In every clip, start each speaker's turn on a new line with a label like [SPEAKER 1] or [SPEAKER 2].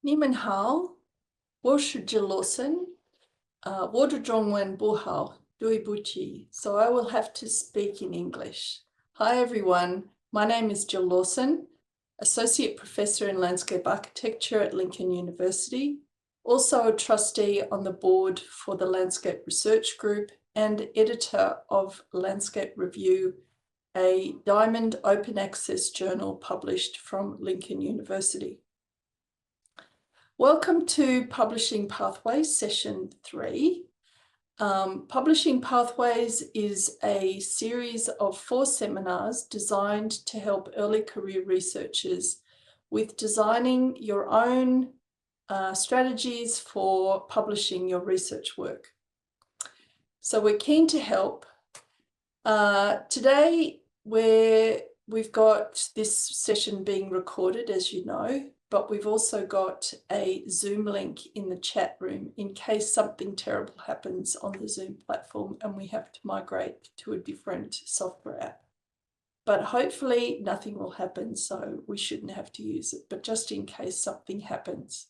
[SPEAKER 1] 你们好，我是 Jill Lawson. 我的中文不好，对不起, so I will have to speak in English. Hi everyone, my name is Jill Lawson, Associate Professor in Landscape Architecture at Lincoln University, also a trustee on the board for the Landscape Research Group and editor of Landscape Review, a Diamond open access journal published from Lincoln University. Welcome to Publishing Pathways Session 3. Publishing Pathways is a series of 4 seminars designed to help early career researchers with designing your own strategies for publishing your research work. So we're keen to help. Today we've got this session being recorded, as you know, but we've also got a Zoom link in the chat room in case something terrible happens on the Zoom platform and we have to migrate to a different software app. But hopefully nothing will happen, so we shouldn't have to use it, but just in case something happens.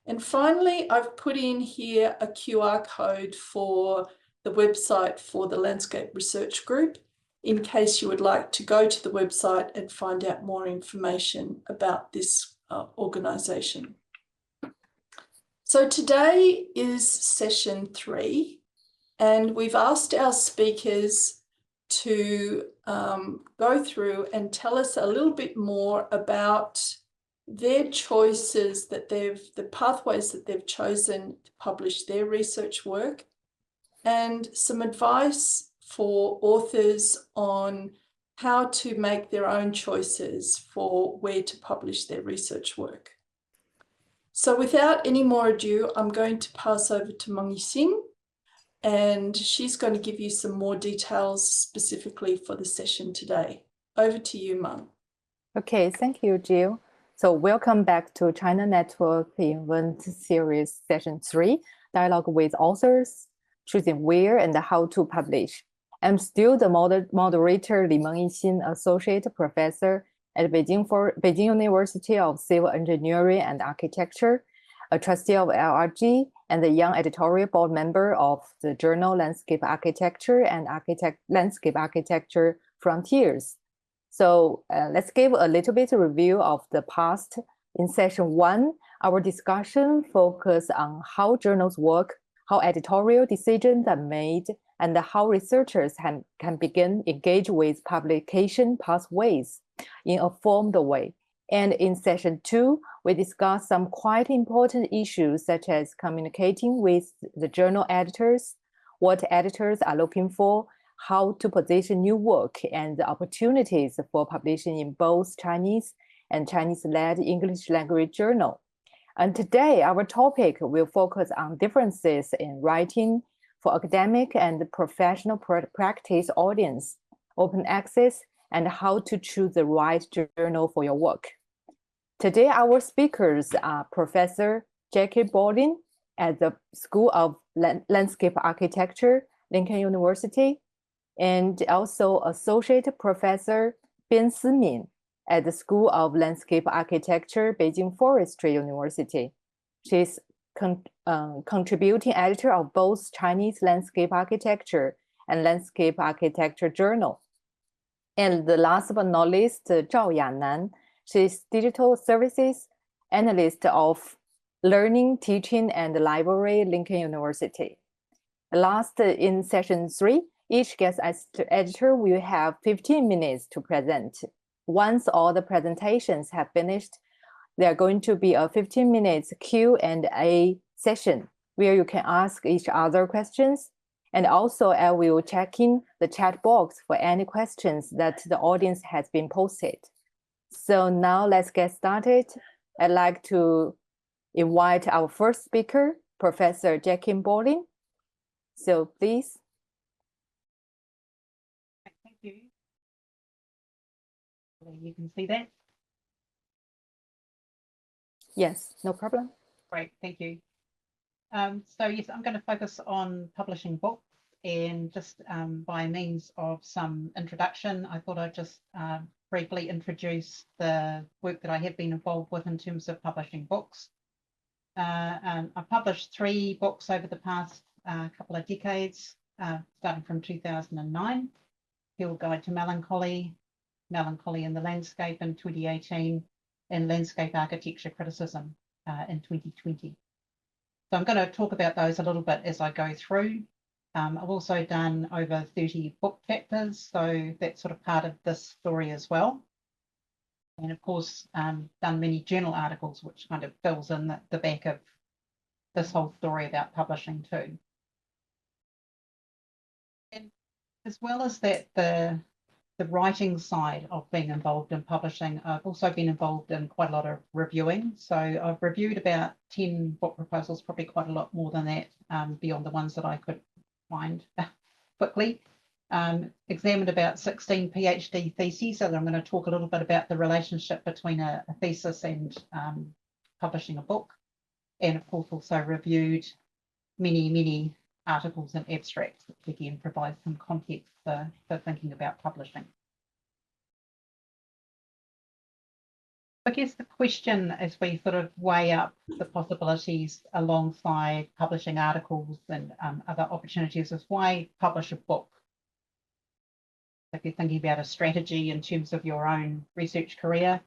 [SPEAKER 1] And finally, I've put in here a QR code for the website for the Landscape Research Group, in case you would like to go to the website and find out more information about this organisation. So today is session 3, and we've asked our speakers to go through and tell us a little bit more about their choices the pathways that they've chosen to publish their research work, and some advice for authors on how to make their own choices for where to publish their research work. So without any more ado, I'm going to pass over to Meng Yixing, and she's going to give you some more details specifically for the session today. Over to you, Meng.
[SPEAKER 2] Okay, thank you, Jill. So welcome back to China Network Event Series Session 3, Dialogue with Authors, Choosing Where and How to Publish. I'm still the moderator Li Mengyixin, Associate Professor at Beijing University of Civil Engineering and Architecture, a trustee of LRG, and a young editorial board member of the journal Landscape Architecture and Landscape Architecture Frontiers. So let's give a little bit of review of the past. In session 1, our discussion focused on how journals work, how editorial decisions are made, and how researchers can begin engage with publication pathways in a formed way. And in session 2, we discussed some quite important issues such as communicating with the journal editors, what editors are looking for, how to position new work, and the opportunities for publishing in both Chinese and Chinese-led English language journal. And today, our topic will focus on differences in writing for academic and professional practice audience, open access, and how to choose the right journal for your work. Today, our speakers are Professor Jackie Baldwin at the School of Landscape Architecture, Lincoln University, and also Associate Professor Bian Simin at the School of Landscape Architecture, Beijing Forestry University. She's contributing editor of both Chinese Landscape Architecture and Landscape Architecture Journal. And the last but not least, Zhao Yanan. She's Digital Services Analyst of Learning, Teaching, and Library, Lincoln University. Last, in session 3, each guest editor will have 15 minutes to present. Once all the presentations have finished, there are going to be a 15 minutes Q&A session where you can ask each other questions. And also I will check in the chat box for any questions that the audience has been posted. So now let's get started. I'd like to invite our first speaker, Professor Jackie Baldwin. So please.
[SPEAKER 3] Thank you. You can see that?
[SPEAKER 2] Yes, no problem.
[SPEAKER 3] Great, thank you. So yes, I'm going to focus on publishing books, and just by means of some introduction, I thought I'd just briefly introduce the work that I have been involved with in terms of publishing books. and I've published 3 books over the past couple of decades, starting from 2009, Field Guide to Melancholy, Melancholy in the Landscape in 2018, and Landscape Architecture Criticism in 2020. So I'm going to talk about those a little bit as I go through. I've also done over 30 book chapters, so that's sort of part of this story as well. And of course, done many journal articles, which kind of fills in the back of this whole story about publishing too. And as well as that, the writing side of being involved in publishing, I've also been involved in quite a lot of reviewing. So I've reviewed about 10 book proposals, probably quite a lot more than that, beyond the ones that I could find quickly. Examined about 16 PhD theses, so I'm going to talk a little bit about the relationship between a thesis and publishing a book. And of course also reviewed many articles and abstracts, which again provide some context for thinking about publishing. I guess the question as we sort of weigh up the possibilities alongside publishing articles and other opportunities is why publish a book? If you're thinking about a strategy in terms of your own research career,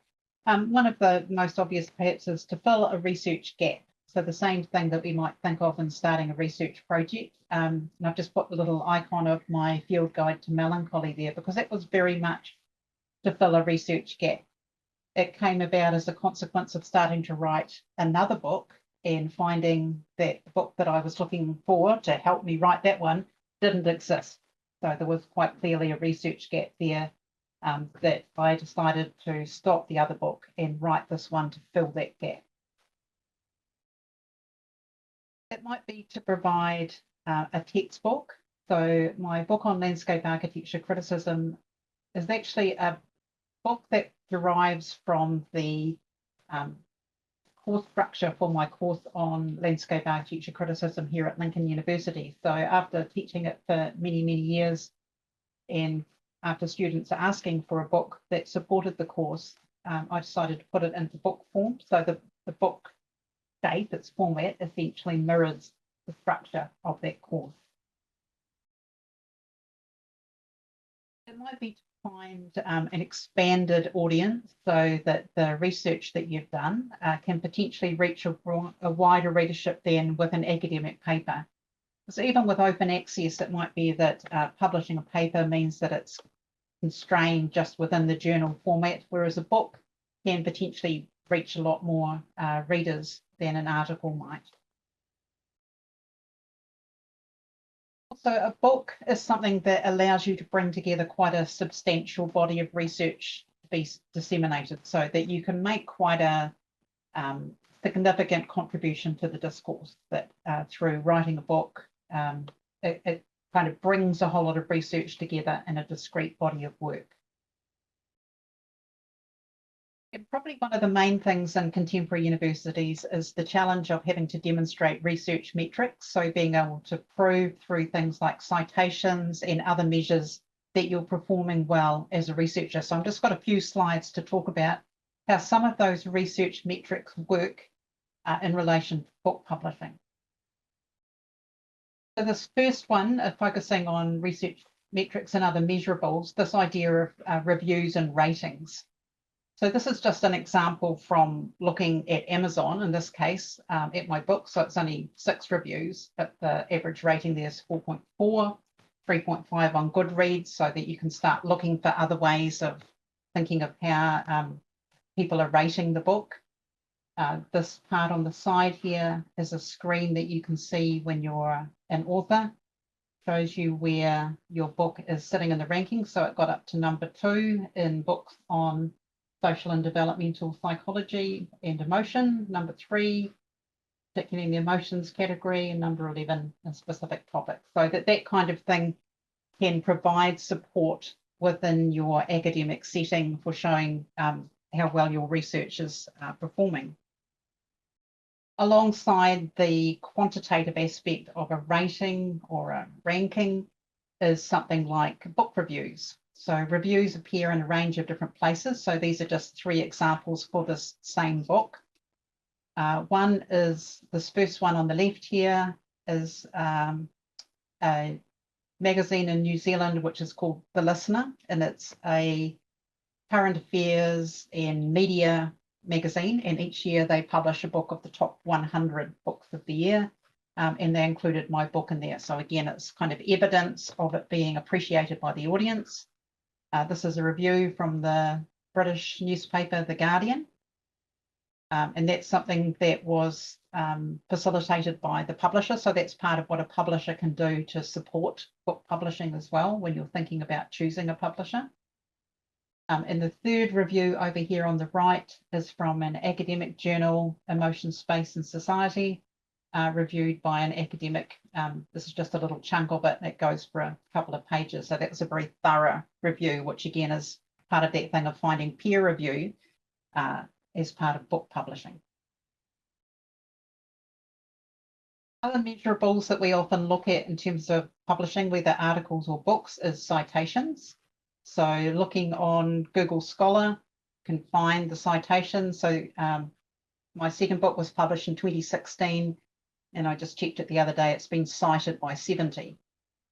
[SPEAKER 3] one of the most obvious perhaps is to fill a research gap. So the same thing that we might think of in starting a research project. And I've just put the little icon of my Field Guide to Melancholy there because that was very much to fill a research gap. It came about as a consequence of starting to write another book and finding that the book that I was looking for to help me write that one didn't exist. So there was quite clearly a research gap there that I decided to stop the other book and write this one to fill that gap. It might be to provide a textbook. So my book on landscape architecture criticism is actually a book that derives from the course structure for my course on landscape architecture criticism here at Lincoln University. So after teaching it for many years, and after students are asking for a book that supported the course, I decided to put it into book form. So the book shape, its format, essentially mirrors the structure of that course. It might be to find an expanded audience so that the research that you've done can potentially reach a wider readership than with an academic paper. So even with open access, it might be that publishing a paper means that it's constrained just within the journal format, whereas a book can potentially reach a lot more readers than an article might. So a book is something that allows you to bring together quite a substantial body of research to be disseminated so that you can make quite a significant contribution to the discourse that through writing a book, it kind of brings a whole lot of research together in a discrete body of work. And probably one of the main things in contemporary universities is the challenge of having to demonstrate research metrics. So being able to prove through things like citations and other measures that you're performing well as a researcher. So I've just got a few slides to talk about how some of those research metrics work in relation to book publishing. So this first one, focusing on research metrics and other measurables, this idea of reviews and ratings. So this is just an example from looking at Amazon, in this case, at my book. So it's only 6 reviews, but the average rating there is 4.4, 3.5 on Goodreads, so that you can start looking for other ways of thinking of how people are rating the book. This part on the side here is a screen that you can see when you're an author. Shows you where your book is sitting in the ranking. So it got up to number 2 in books on social and developmental psychology and emotion, number 3, particularly in the emotions category, and number 11 in specific topics. So that kind of thing can provide support within your academic setting for showing how well your research is performing. Alongside the quantitative aspect of a rating or a ranking is something like book reviews. So reviews appear in a range of different places. So these are just 3 examples for this same book. One is this first one on the left here is a magazine in New Zealand, which is called The Listener, and it's a current affairs and media magazine. And each year they publish a book of the top 100 books of the year. And they included my book in there. So again, it's kind of evidence of it being appreciated by the audience. This is a review from the British newspaper, The Guardian. And that's something that was facilitated by the publisher. So that's part of what a publisher can do to support book publishing as well when you're thinking about choosing a publisher. And the third review over here on the right is from an academic journal, Emotion, Space and Society, reviewed by an academic. This is just a little chunk of it. It goes for a couple of pages. So that was a very thorough review, which again is part of that thing of finding peer review as part of book publishing. Other measurables that we often look at in terms of publishing, whether articles or books, is citations. So looking on Google Scholar, can find the citations. So my second book was published in 2016, and I just checked it the other day, it's been cited by 70,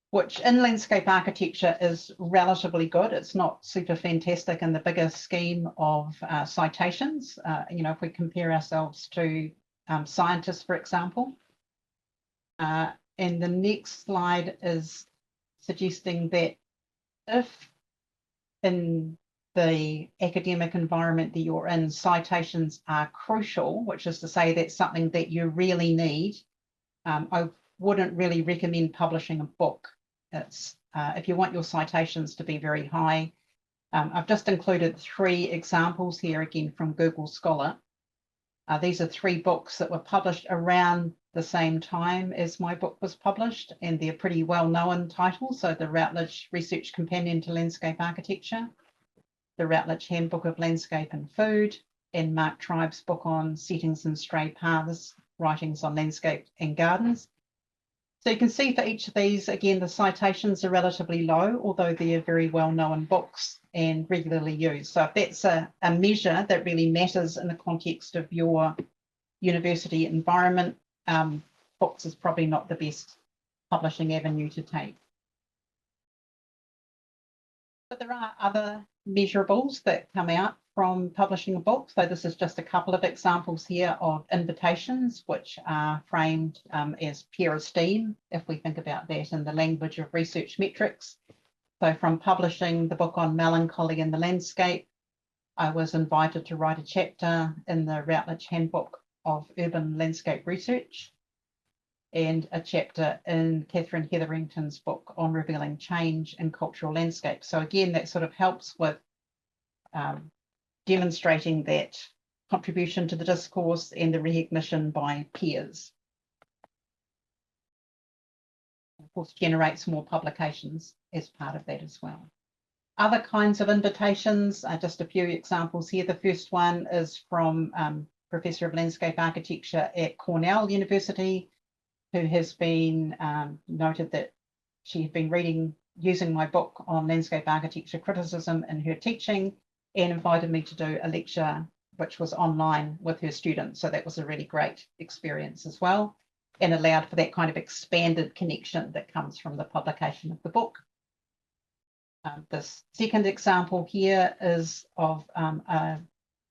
[SPEAKER 3] which in landscape architecture is relatively good. It's not super fantastic in the bigger scheme of citations, you know, if we compare ourselves to scientists, for example. And the next slide is suggesting that if in the academic environment that you're in, citations are crucial, which is to say that's something that you really need, I wouldn't really recommend publishing a book. It's if you want your citations to be very high. I've just included 3 examples here again from Google Scholar. These are 3 books that were published around the same time as my book was published, and they're pretty well-known titles. So the Routledge Research Companion to Landscape Architecture, the Routledge Handbook of Landscape and Food, and Mark Tribe's book on Settings and Stray Paths, Writings on Landscape and Gardens. So you can see for each of these, again, the citations are relatively low, although they are very well-known books and regularly used. So if that's a measure that really matters in the context of your university environment, books is probably not the best publishing avenue to take. But there are other measurables that come out from publishing a book. So this is just a couple of examples here of invitations, which are framed as peer esteem, if we think about that in the language of research metrics. So from publishing the book on melancholy in the landscape, I was invited to write a chapter in the Routledge Handbook of Urban Landscape Research and a chapter in Catherine Hetherington's book on revealing change in cultural landscapes. So again, that sort of helps with demonstrating that contribution to the discourse and the recognition by peers. Of course, generates more publications as part of that as well. Other kinds of invitations, just a few examples here. The first one is from Professor of Landscape Architecture at Cornell University, who has been noted that she had been using my book on landscape architecture criticism in her teaching, and invited me to do a lecture which was online with her students. So that was a really great experience as well, and allowed for that kind of expanded connection that comes from the publication of the book. This second example here is of a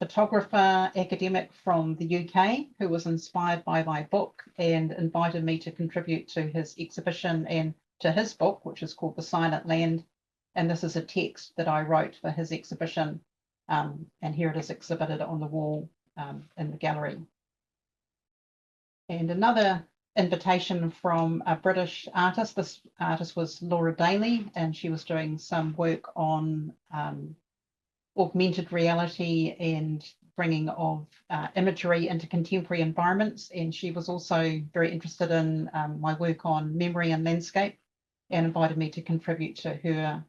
[SPEAKER 3] photographer academic from the UK who was inspired by my book and invited me to contribute to his exhibition and to his book, which is called The Silent Land. And this is a text that I wrote for his exhibition. And here it is exhibited on the wall in the gallery. And another invitation from a British artist. This artist was Laura Daly, and she was doing some work on augmented reality and bringing of imagery into contemporary environments. And she was also very interested in my work on memory and landscape, and invited me to contribute to her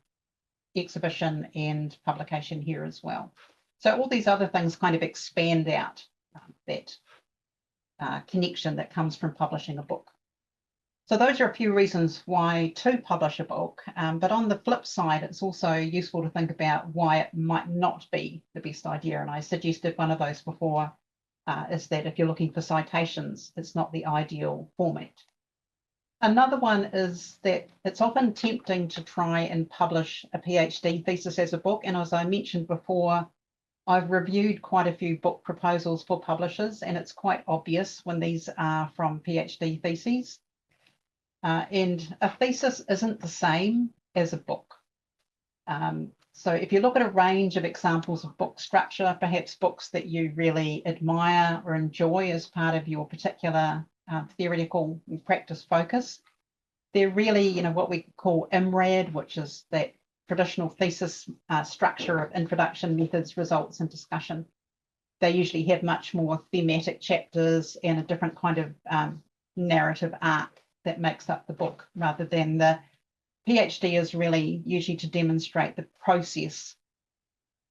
[SPEAKER 3] exhibition and publication here as well. So all these other things kind of expand out that connection that comes from publishing a book. So those are a few reasons why to publish a book, but on the flip side, it's also useful to think about why it might not be the best idea. And I suggested one of those before, is that if you're looking for citations, it's not the ideal format. Another one is that it's often tempting to try and publish a PhD thesis as a book. And as I mentioned before, I've reviewed quite a few book proposals for publishers, and it's quite obvious when these are from PhD theses. And a thesis isn't the same as a book. So if you look at a range of examples of book structure, perhaps books that you really admire or enjoy as part of your particular theoretical practice focus, they're really, you know, what we call IMRAD, which is that traditional thesis structure of introduction, methods, results, and discussion. They usually have much more thematic chapters and a different kind of narrative arc that makes up the book, rather than the PhD is really usually to demonstrate the process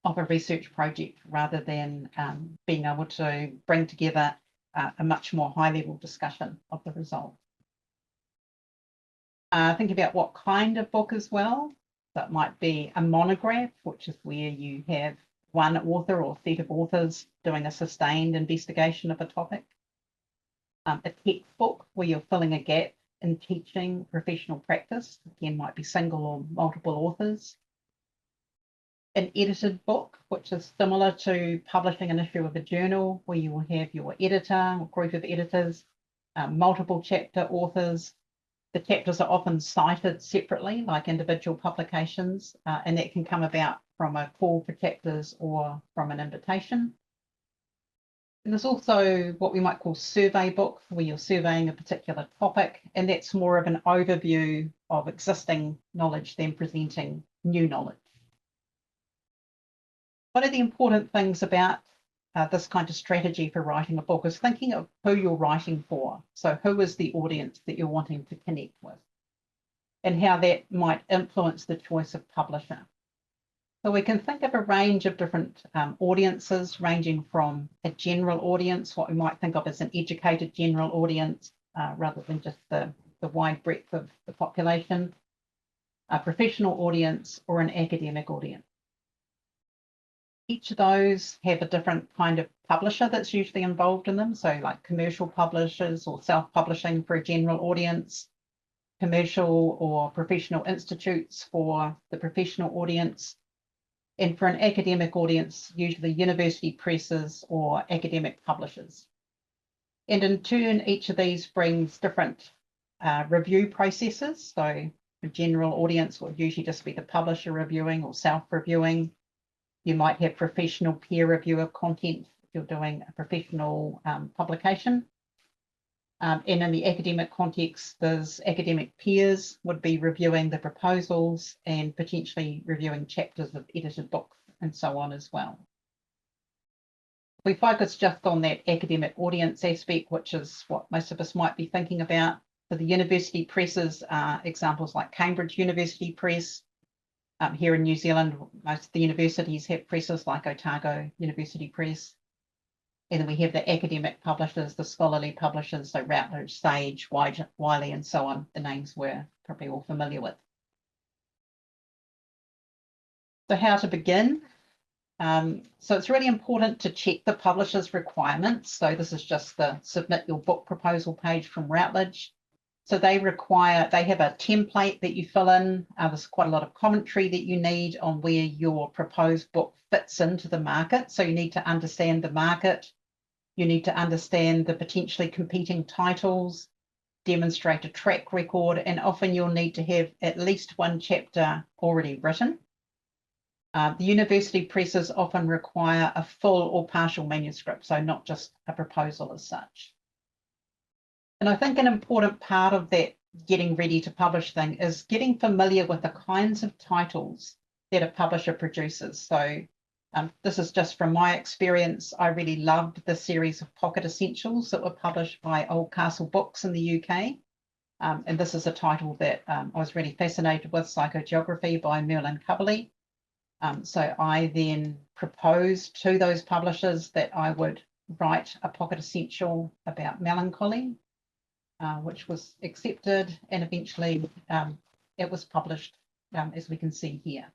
[SPEAKER 3] of a research project rather than being able to bring together a much more high-level discussion of the result. Think about what kind of book as well. That might be a monograph, which is where you have one author or set of authors doing a sustained investigation of a topic. A textbook where you're filling a gap in teaching professional practice, again, might be single or multiple authors. An edited book, which is similar to publishing an issue of a journal, where you will have your editor or group of editors, multiple chapter authors. The chapters are often cited separately, like individual publications, and that can come about from a call for chapters or from an invitation. And there's also what we might call survey book, where you're surveying a particular topic, and that's more of an overview of existing knowledge than presenting new knowledge. One of the important things about this kind of strategy for writing a book is thinking of who you're writing for. So who is the audience that you're wanting to connect with, and how that might influence the choice of publisher. So we can think of a range of different audiences, ranging from a general audience, what we might think of as an educated general audience, rather than just the wide breadth of the population, a professional audience, or an academic audience. Each of those have a different kind of publisher that's usually involved in them. So like commercial publishers or self-publishing for a general audience, commercial or professional institutes for the professional audience, and for an academic audience, usually university presses or academic publishers. And in turn, each of these brings different review processes. So a general audience would usually just be the publisher reviewing or self-reviewing. You might have professional peer review of content if you're doing a professional publication. And in the academic context, there's academic peers would be reviewing the proposals and potentially reviewing chapters of edited books and so on as well. We focus just on that academic audience aspect, which is what most of us might be thinking about. For the university presses, examples like Cambridge University Press. Here in New Zealand, most of the universities have presses like Otago University Press. And then we have the academic publishers, the scholarly publishers, so Routledge, Sage, Wiley, and so on. The names we're probably all familiar with. So how to begin? So it's really important to check the publisher's requirements. So this is just the submit your book proposal page from Routledge. So they have a template that you fill in. There's quite a lot of commentary that you need on where your proposed book fits into the market. So you need to understand the market. You need to understand the potentially competing titles, demonstrate a track record, and often you'll need to have at least one chapter already written. The university presses often require a full or partial manuscript, so not just a proposal as such. And I think an important part of that getting ready to publish thing is getting familiar with the kinds of titles that a publisher produces. So this is just from my experience. I really loved the series of Pocket Essentials that were published by Oldcastle Books in the UK. And this is a title that I was really fascinated with, Psychogeography by Merlin Coverley. So I then proposed to those publishers that I would write a pocket essential about melancholy, which was accepted, and eventually it was published, as we can see here.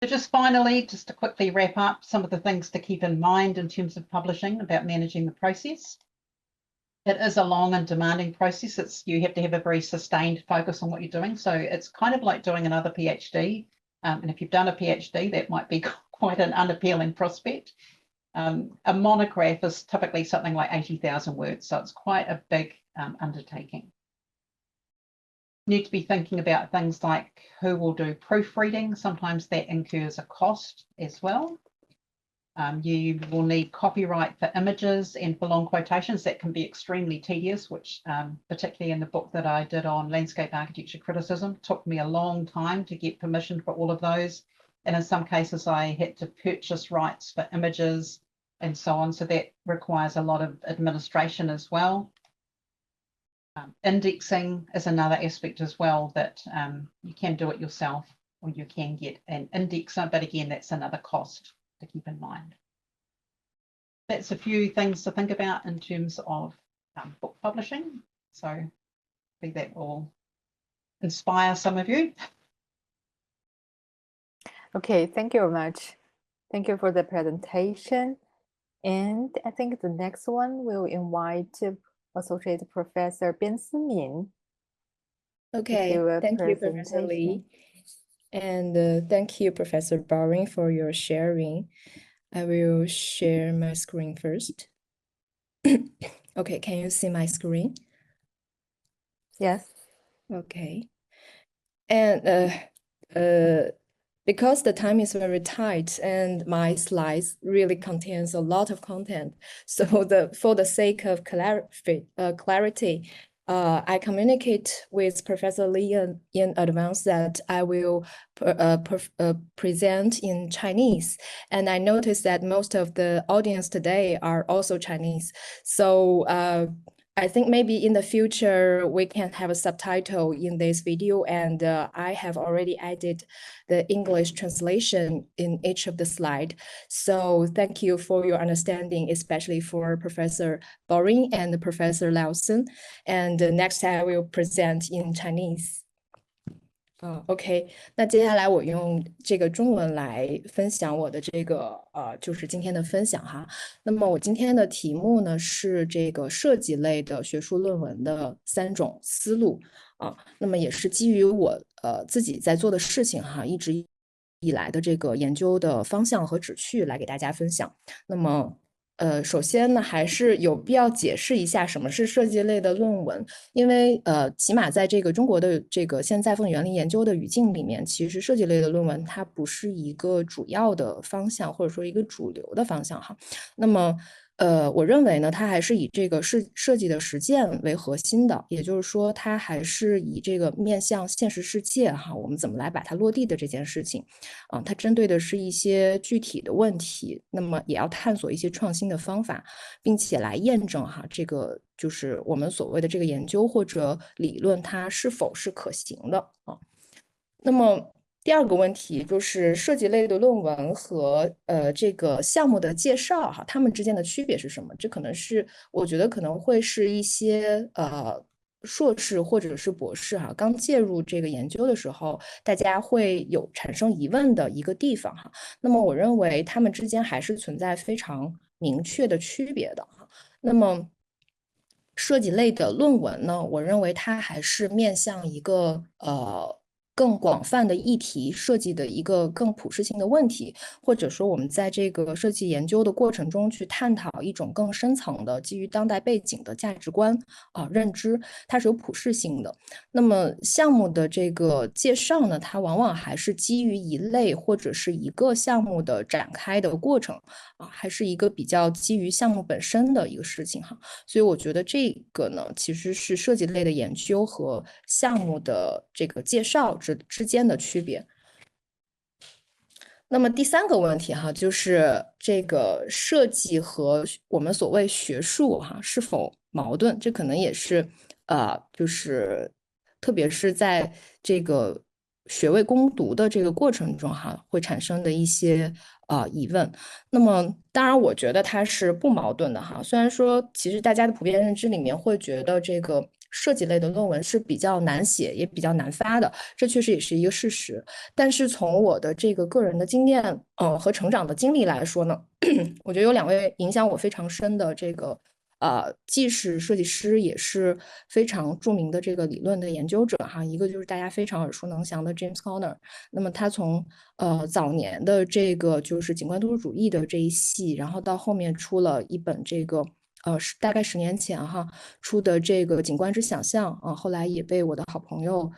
[SPEAKER 3] So just finally, just to quickly wrap up some of the things to keep in mind in terms of publishing about managing the process. It is a long and demanding process. You have to have a very sustained focus on what you're doing. So it's kind of like doing another PhD. And if you've done a PhD, that might be quite an unappealing prospect. A monograph is typically something like 80,000 words. So it's quite a big undertaking. Need to be thinking about things like who will do proofreading. Sometimes that incurs a cost as well. You will need copyright for images and for long quotations. That can be extremely tedious, which particularly in the book that I did on landscape architecture criticism, took me a long time to get permission for all of those. And in some cases, I had to purchase rights for images and so on. So that requires a lot of administration as well. Indexing is another aspect as well that you can do it yourself or you can get an indexer, but again, that's another cost to keep in mind. That's a few things to think about in terms of book publishing. So I think that will inspire some of you.
[SPEAKER 2] Okay, thank you very much. Thank you for the presentation. And I think the next one will invite Associate Professor Bian Simin.
[SPEAKER 4] Okay, thank you, Professor Lee. And thank you, Professor Boring, for your sharing. I will share my screen first. Okay, can you see my screen?
[SPEAKER 2] Yes.
[SPEAKER 4] Okay. And because the time is very tight and my slides really contains a lot of content, so for the sake of clarity, I communicate with Professor Lee in advance that I will present in Chinese. And I noticed that most of the audience today are also Chinese. So I think maybe in the future, we can have a subtitle in this video, and I have already added the English translation in each of the slide. So thank you for your understanding, especially for Professor Boring and Professor Lausen. And next I will present in Chinese. OK， 那接下来我用这个中文来分享我的这个就是今天的分享哈。那么我今天的题目呢是这个设计类的学术论文的3种思路啊。那么也是基于我自己在做的事情哈，一直以来的这个研究的方向和旨趣来给大家分享。那么首先呢，还是有必要解释一下什么是设计类的论文，因为起码在这个中国的这个现在风园林研究的语境里面，其实设计类的论文它不是一个主要的方向，或者说一个主流的方向哈。那么我认为呢，它还是以这个设计的实践为核心的，也就是说，它还是以这个面向现实世界哈，我们怎么来把它落地的这件事情，它针对的是一些具体的问题，那么也要探索一些创新的方法，并且来验证哈，这个就是我们所谓的这个研究或者理论它是否是可行的啊。那么第二个问题就是设计类的论文和这个项目的介绍哈，它们之间的区别是什么？这可能是我觉得可能会是一些硕士或者是博士哈，刚介入这个研究的时候，大家会有产生疑问的一个地方哈。那么我认为它们之间还是存在非常明确的区别的哈。那么设计类的论文呢，我认为它还是面向一个更广泛的议题设计的一个更普适性的问题，或者说我们在这个设计研究的过程中去探讨一种更深层的基于当代背景的价值观认知，它是有普适性的。那么项目的这个介绍呢，它往往还是基于一类或者是一个项目的展开的过程还是一个比较基于项目本身的一个事情哈。所以我觉得这个呢，其实是设计类的研究和项目的这个介绍之间的区别。那么第3个问题哈，就是这个设计和我们所谓学术哈是否矛盾？这可能也是就是特别是在这个学位攻读的这个过程中哈，会产生的一些疑问。那么当然我觉得它是不矛盾的哈，虽然说其实大家的普遍认知里面会觉得这个设计类的论文是比较难写，也比较难发的，这确实也是一个事实。但是从我的这个个人的经验，和成长的经历来说呢，我觉得有2位影响我非常深的这个。既是设计师，也是非常著名的这个理论的研究者哈。一个就是大家非常耳熟能详的 James Conner，那么他从早年的这个就是景观都市主义的这一系，然后到后面出了一本这个大概10年前哈出的这个景观之想象啊，后来也被我的好朋友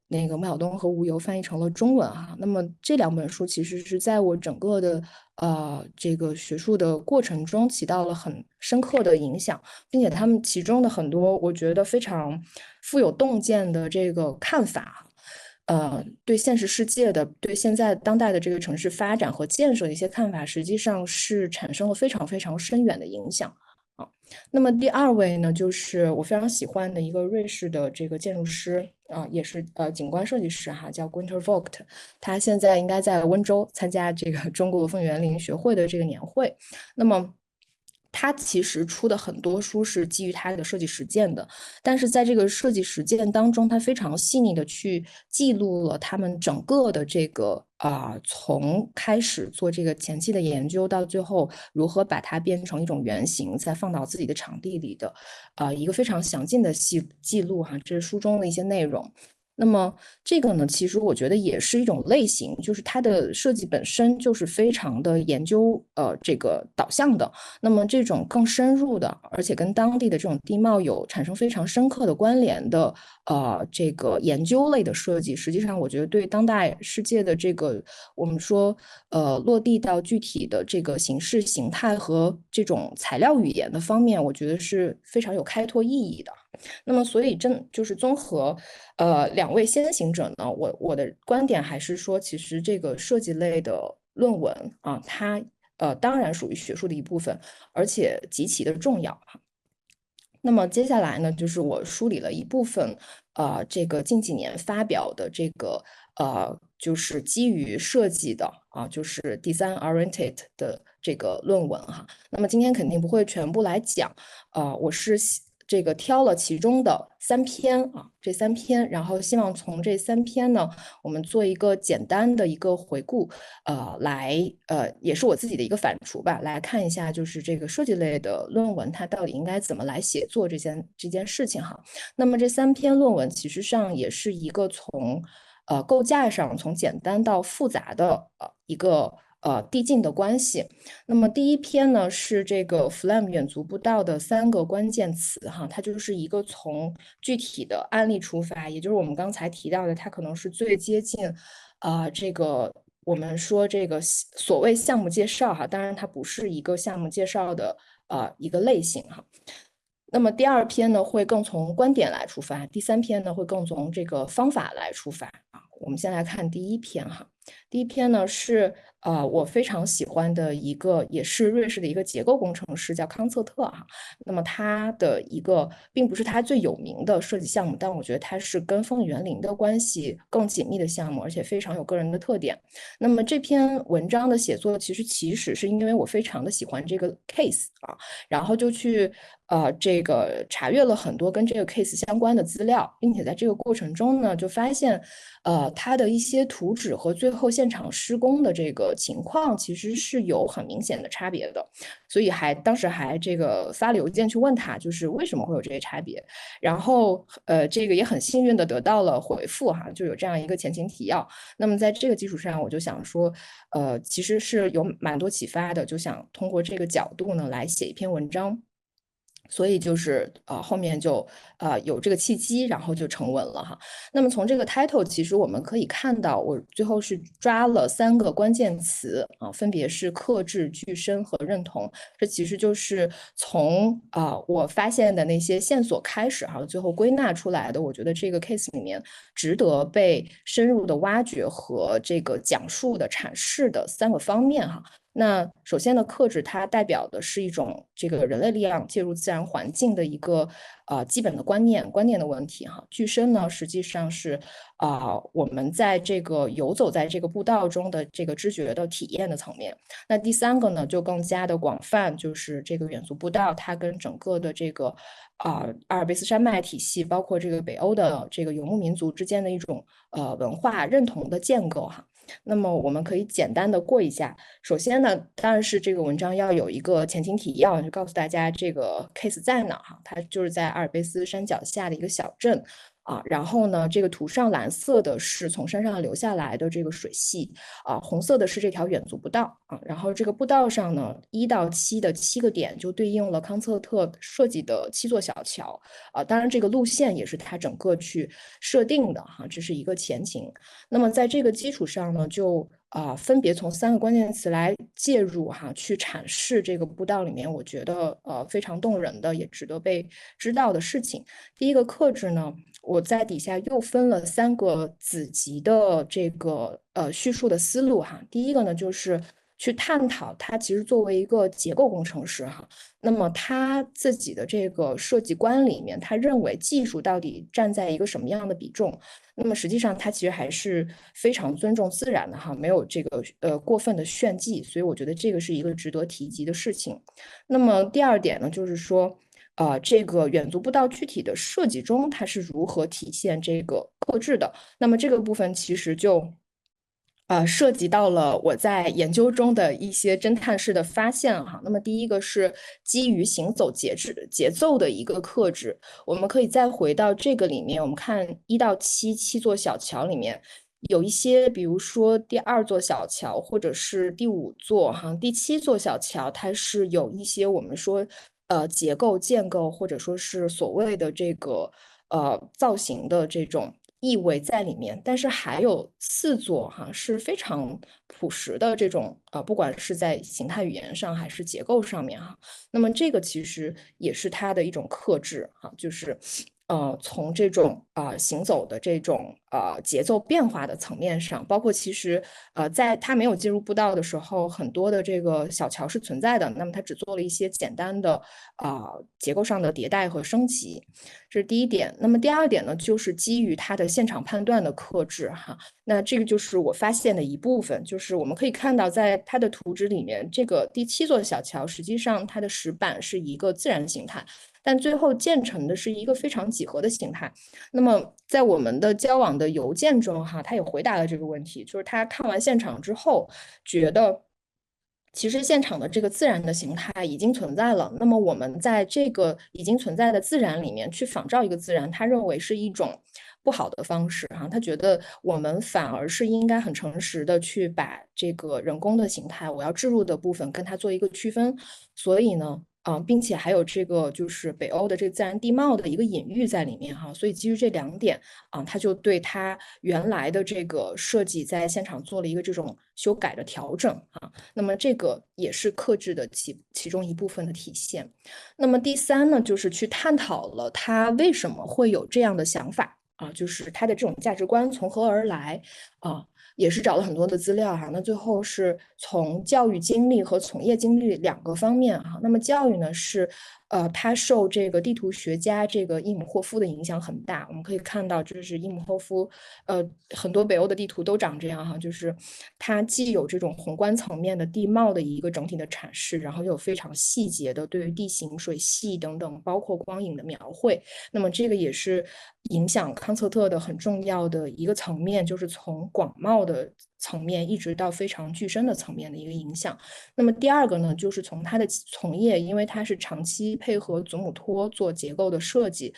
[SPEAKER 4] 那个孟小冬和吴游翻译成了中文哈。那么这2本书其实是在我整个的这个学术的过程中起到了很深刻的影响，并且他们其中的很多我觉得非常富有洞见的这个看法，对现实世界的、对现在当代的这个城市发展和建设的一些看法，实际上是产生了非常非常深远的影响。那么第2位呢，就是我非常喜欢的一个瑞士的这个建筑师也是景观设计师哈，叫 Günter Vogt， 他现在应该在温州参加这个中国风园林学会的这个年会。那么他其实出的很多书是基于他的设计实践的，但是在这个设计实践当中，他非常细腻的去记录了他们整个的这个从开始做这个前期的研究，到最后如何把它变成一种原型，再放到自己的场地里的一个非常详尽的记录哈，这是书中的一些内容。那么这个呢，其实我觉得也是一种类型，就是它的设计本身就是非常的研究这个导向的。那么这种更深入的，而且跟当地的这种地貌有产生非常深刻的关联的这个研究类的设计，实际上我觉得对当代世界的这个我们说落地到具体的这个形式形态和这种材料语言的方面，我觉得是非常有开拓意义的。那么，所以就是综合2位先行者呢，我的观点还是说，其实这个设计类的论文它当然属于学术的一部分，而且极其的重要哈。那么接下来呢，就是我梳理了一部分这个近几年发表的这个就是基于设计的就是 design oriented 的这个论文哈。那么今天肯定不会全部来讲，我是这个挑了其中的3篇这3篇，然后希望从这3篇呢，我们做一个简单的一个回顾，也是我自己的一个反刍吧，来看一下就是这个设计类的论文它到底应该怎么来写作这件事情哈。那么这3篇论文其实上也是一个从构架上从简单到复杂的一个递进的关系。那么第1篇呢是这个 FLAM 远足步道的3个关键词哈，它就是一个从具体的案例出发，也就是我们刚才提到的，它可能是最接近这个我们说这个所谓项目介绍哈，当然它不是一个项目介绍的一个类型哈。那么第2篇呢会更从观点来出发，第3篇呢会更从这个方法来出发我们先来看第1篇哈。第1篇呢是我非常喜欢的一个，也是瑞士的一个结构工程师，叫康策特哈。那么他的一个并不是他最有名的设计项目，但我觉得他是跟风园林的关系更紧密的项目，而且非常有个人的特点。那么这篇文章的写作其实是因为我非常的喜欢这个 case 然后就去这个查阅了很多跟这个 case 相关的资料，并且在这个过程中呢，就发现它的一些图纸和最后现场施工的这个情况其实是有很明显的差别的，所以当时还这个发了邮件去问他，就是为什么会有这些差别，然后这个也很幸运的得到了回复哈，就有这样一个前情提要。那么在这个基础上，我就想说其实是有蛮多启发的，就想通过这个角度呢来写一篇文章。所以就是后面就有这个契机，然后就成文了哈。那么从这个 title 其实我们可以看到，我最后是抓了3个关键词分别是克制、具身和认同。这其实就是从我发现的那些线索开始哈，最后归纳出来的。我觉得这个 case 里面值得被深入的挖掘和这个讲述的阐释的3个方面哈。那首先呢，克制它代表的是一种这个人类力量介入自然环境的一个基本的观念的问题哈。具身呢，实际上是我们在这个游走在这个步道中的这个知觉的体验的层面。那第三个呢，就更加的广泛，就是这个远足步道，它跟整个的这个阿尔卑斯山脉体系，包括这个北欧的这个游牧民族之间的一种文化认同的建构哈。那么我们可以简单的过一下。首先呢，当然是这个文章要有一个前情提要，就告诉大家这个 case 在哪哈，它就是在阿尔卑斯山脚下的一个小镇。然后呢，这个图上蓝色的是从山上流下来的这个水系，红色的是这条远足步道然后这个步道上呢，1到7的7个点就对应了康策特设计的7座小桥当然这个路线也是它整个去设定的哈，这是一个前情。那么在这个基础上呢，就分别从3个关键词来介入哈，去阐释这个步道里面我觉得非常动人的，也值得被知道的事情。第一个克制呢，我在底下又分了3个子集的这个叙述的思路哈。第一个呢，就是去探讨他其实作为一个结构工程师哈，那么他自己的这个设计观里面，他认为技术到底站在一个什么样的比重？那么实际上他其实还是非常尊重自然的哈，没有这个过分的炫技，所以我觉得这个是一个值得提及的事情。那么第二点呢，就是说这个远足步道具体的设计中，它是如何体现这个克制的？那么这个部分其实就涉及到了我在研究中的一些侦探式的发现哈。那么第一个是基于行走节奏的一个克制，我们可以再回到这个里面，我们看1到7座小桥里面。有一些，比如说第2座小桥，或者是第5座哈，第7座小桥，它是有一些我们说结构建构，或者说是所谓的这个造型的这种意味在里面。但是还有4座哈是非常朴实的这种不管是在形态语言上还是结构上面哈，那么这个其实也是它的一种克制哈，就是从这种行走的这种节奏变化的层面上，包括其实在它没有进入步道的时候，很多的这个小桥是存在的，那么它只做了一些简单的结构上的迭代和升级，这是第一点。那么第二点呢，就是基于它的现场判断的克制哈，那这个就是我发现的一部分，就是我们可以看到在它的图纸里面，这个第7座小桥实际上它的石板是一个自然形态。但最后建成的是一个非常几何的形态。那么在我们的交往的邮件中哈，他也回答了这个问题，就是他看完现场之后觉得其实现场的这个自然的形态已经存在了，那么我们在这个已经存在的自然里面去仿照一个自然，他认为是一种不好的方式哈，他觉得我们反而是应该很诚实的去把这个人工的形态我要置入的部分跟它做一个区分。所以呢并且还有这个就是北欧的这个自然地貌的一个隐喻在里面哈，所以基于这2点他就对他原来的这个设计在现场做了一个这种修改的调整那么这个也是克制的其中一部分的体现。那么第3呢，就是去探讨了他为什么会有这样的想法就是他的这种价值观从何而来也是找了很多的资料哈，那最后是从教育经历和从业经历2个方面哈。那么教育呢是他受这个地图学家这个伊姆霍夫的影响很大。我们可以看到，就是伊姆霍夫很多北欧的地图都长这样哈，就是它既有这种宏观层面的地貌的一个整体的阐释，然后又有非常细节的对于地形、水系等等，包括光影的描绘。那么这个也是影响康策特的很重要的一个层面，就是从广袤的层面一直到非常具身的层面的一个影响。那么第2个呢，就是从他的从业，因为他是长期配合祖母托做结构的设计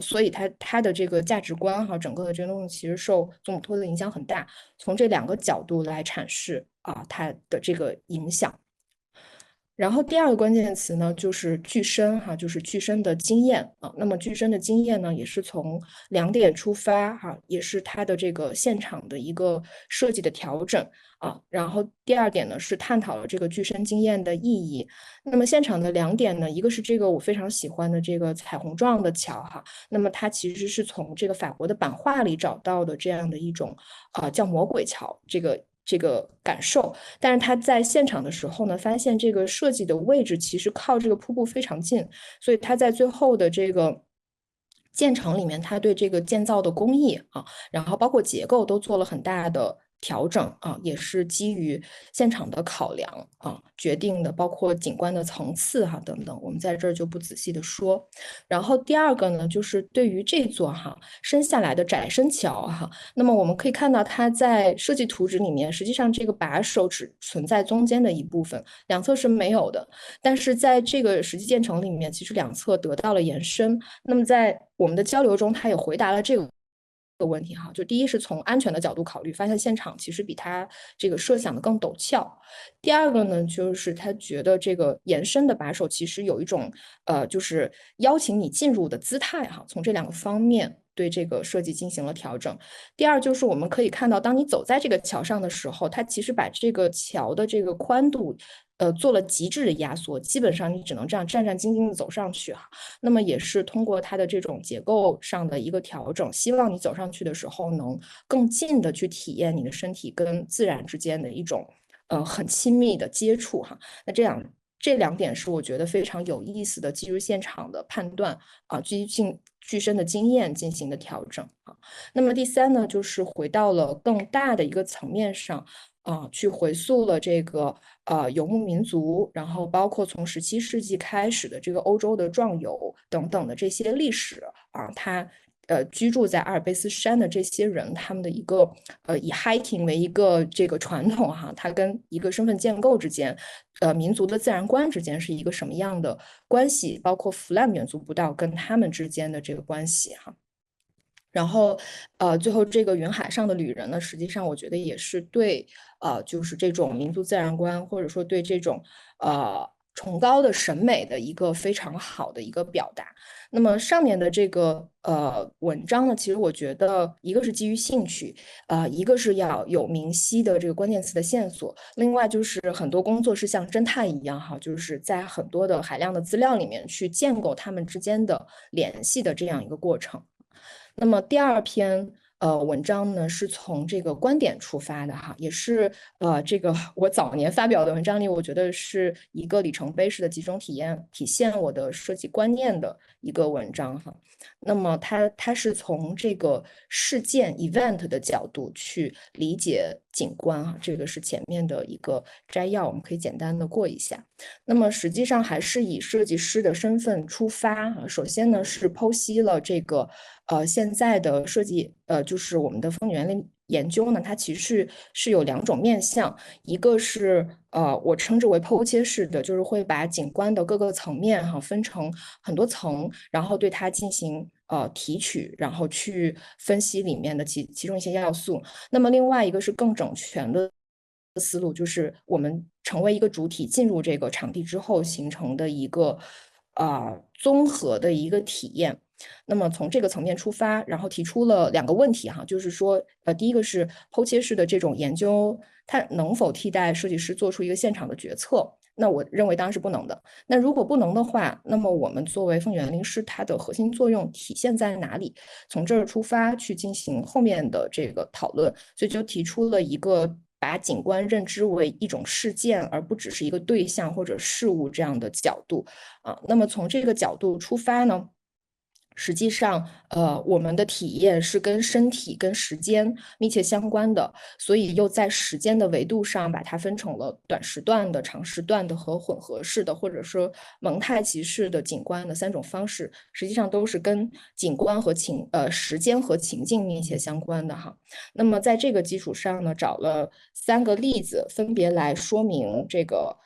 [SPEAKER 4] 所以他的这个价值观整个的这个东西其实受祖母托的影响很大。从这2个角度来阐释他的这个影响。然后第2个关键词呢，就是具身就是具身的经验那么具身的经验呢，也是从2点出发也是它的这个现场的一个设计的调整然后第2点呢，是探讨了这个具身经验的意义。那么现场的2点呢，一个是这个我非常喜欢的这个彩虹状的桥那么它其实是从这个法国的版画里找到的这样的一种叫魔鬼桥，这个这个感受，但是他在现场的时候呢，发现这个设计的位置其实靠这个瀑布非常近，所以他在最后的这个建成里面，他对这个建造的工艺啊，然后包括结构都做了很大的调整啊，也是基于现场的考量啊决定的，包括景观的层次哈等等，我们在这儿就不仔细的说。然后第二个呢，就是对于这座伸下来的窄身桥那么我们可以看到它在设计图纸里面，实际上这个把手只存在中间的一部分，两侧是没有的。但是在这个实际建成里面，其实两侧得到了延伸。那么在我们的交流中，他也回答了这个问题就第一是从安全的角度考虑，发现现场其实比他这个设想的更陡峭。第二个呢，就是他觉得这个延伸的把手其实有一种就是邀请你进入的姿态从这两个方面对这个设计进行了调整。第二就是我们可以看到，当你走在这个桥上的时候，它其实把这个桥的这个宽度做了极致的压缩，基本上你只能这样战战兢兢的走上去那么也是通过它的这种结构上的一个调整，希望你走上去的时候能更近的去体验你的身体跟自然之间的一种很亲密的接触那这两点是我觉得非常有意思的，基于现场的判断具身的经验进行的调整那么第三呢，就是回到了更大的一个层面上去回溯了这个游牧民族，然后包括从17世纪开始的这个欧洲的壮游等等的这些历史它居住在阿尔卑斯山的这些人，他们的一个以 hiking 为一个这个传统它跟一个身份建构之间，民族的自然观之间是一个什么样的关系，包括弗兰远足步道跟他们之间的这个关系然后，最后这个云海上的旅人呢，实际上我觉得也是对，就是这种民族自然观，或者说对这种崇高的审美的一个非常好的一个表达。那么上面的这个文章呢，其实我觉得一个是基于兴趣，一个是要有明晰的这个关键词的线索，另外就是很多工作是像侦探一样就是在很多的海量的资料里面去建构他们之间的联系的这样一个过程。那么第二篇文章呢，是从这个观点出发的也是这个我早年发表的文章里，我觉得是一个里程碑式的集中体现我的设计观念的一个文章那么它是从这个事件 event 的角度去理解景观这个是前面的一个摘要，我们可以简单的过一下。那么实际上还是以设计师的身份出发首先呢是剖析了这个现在的设计就是我们的风景园林研究呢，它其实是有两种面向，一个是我称之为剖切式的，就是会把景观的各个层面分成很多层，然后对它进行提取，然后去分析里面的其中一些要素。那么另外一个是更整全的思路，就是我们成为一个主体进入这个场地之后形成的一个综合的一个体验。那么从这个层面出发，然后提出了两个问题就是说第一个是剖切式的这种研究，它能否替代设计师做出一个现场的决策？那我认为当然是不能的。那如果不能的话，那么我们作为风景园林师，它的核心作用体现在哪里？从这儿出发去进行后面的这个讨论，所以就提出了一个把景观认知为一种事件，而不只是一个对象或者事物这样的角度那么从这个角度出发呢，实际上我们的体验是跟身体跟时间密切相关的，所以又在时间的维度上把它分成了短时段的、长时段的和混合式的，或者说蒙太奇式的景观的三种方式，实际上都是跟景观和时间和情境密切相关的那么在这个基础上呢，找了3个例子，分别来说明这个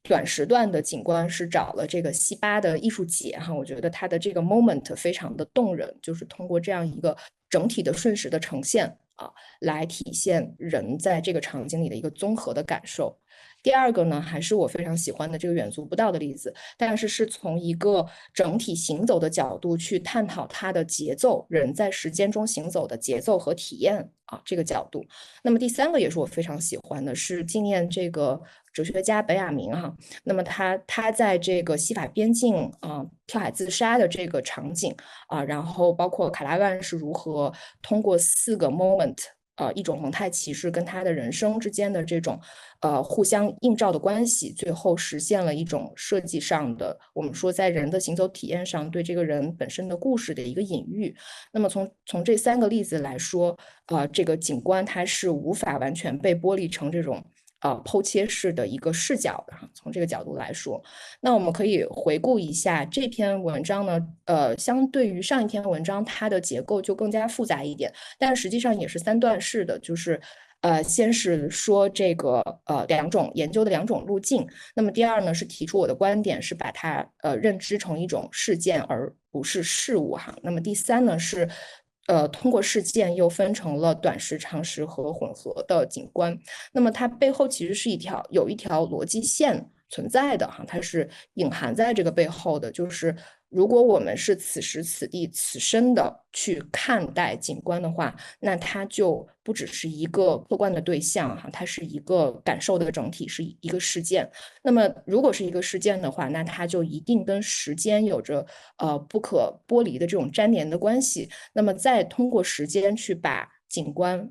[SPEAKER 4] 短时段的景观是找了这个西巴的艺术节我觉得它的这个 moment 非常的动人，就是通过这样一个整体的瞬时的呈现来体现人在这个场景里的一个综合的感受。第二个呢，还是我非常喜欢的这个远足步道的例子，但是从一个整体行走的角度去探讨它的节奏，人在时间中行走的节奏和体验这个角度。那么第3个也是我非常喜欢的，是纪念这个哲学家本雅明那么他在这个西法边境跳海自杀的这个场景然后包括卡拉万是如何通过4个 moment 一种蒙太奇是跟他的人生之间的这种互相映照的关系，最后实现了一种设计上的，我们说在人的行走体验上对这个人本身的故事的一个隐喻。那么从这3个例子来说，这个景观它是无法完全被剥离成这种剖切式的一个视角的。从这个角度来说，那我们可以回顾一下这篇文章呢，相对于上一篇文章，它的结构就更加复杂一点，但实际上也是3段式的，就是先是说这个研究的两种路径，那么第二呢是提出我的观点，是把它认知成一种事件而不是事物哈。那么第三呢是通过事件又分成了短时、长时和混合的景观。那么它背后其实是有一条逻辑线存在的哈，它是隐含在这个背后的，就是如果我们是此时此地此生的去看待景观的话，那它就不只是一个客观的对象哈，它是一个感受的整体，是一个事件。那么如果是一个事件的话，那它就一定跟时间有着不可剥离的这种粘连的关系。那么再通过时间去把景观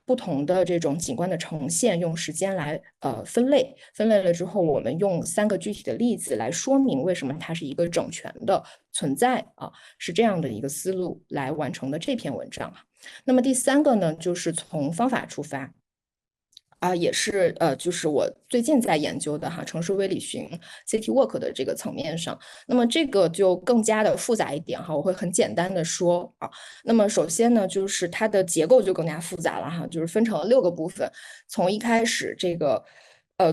[SPEAKER 4] 不同的这种景观的呈现，用时间来分类了之后，我们用3个具体的例子来说明为什么它是一个整全的存在是这样的一个思路来完成的这篇文章。那么第3个呢，就是从方法出发。也是就是我最近在研究的城市微理寻 City Walk 的这个层面上，那么这个就更加的复杂一点我会很简单的说那么首先呢，就是它的结构就更加复杂了就是分成了6个部分，从一开始这个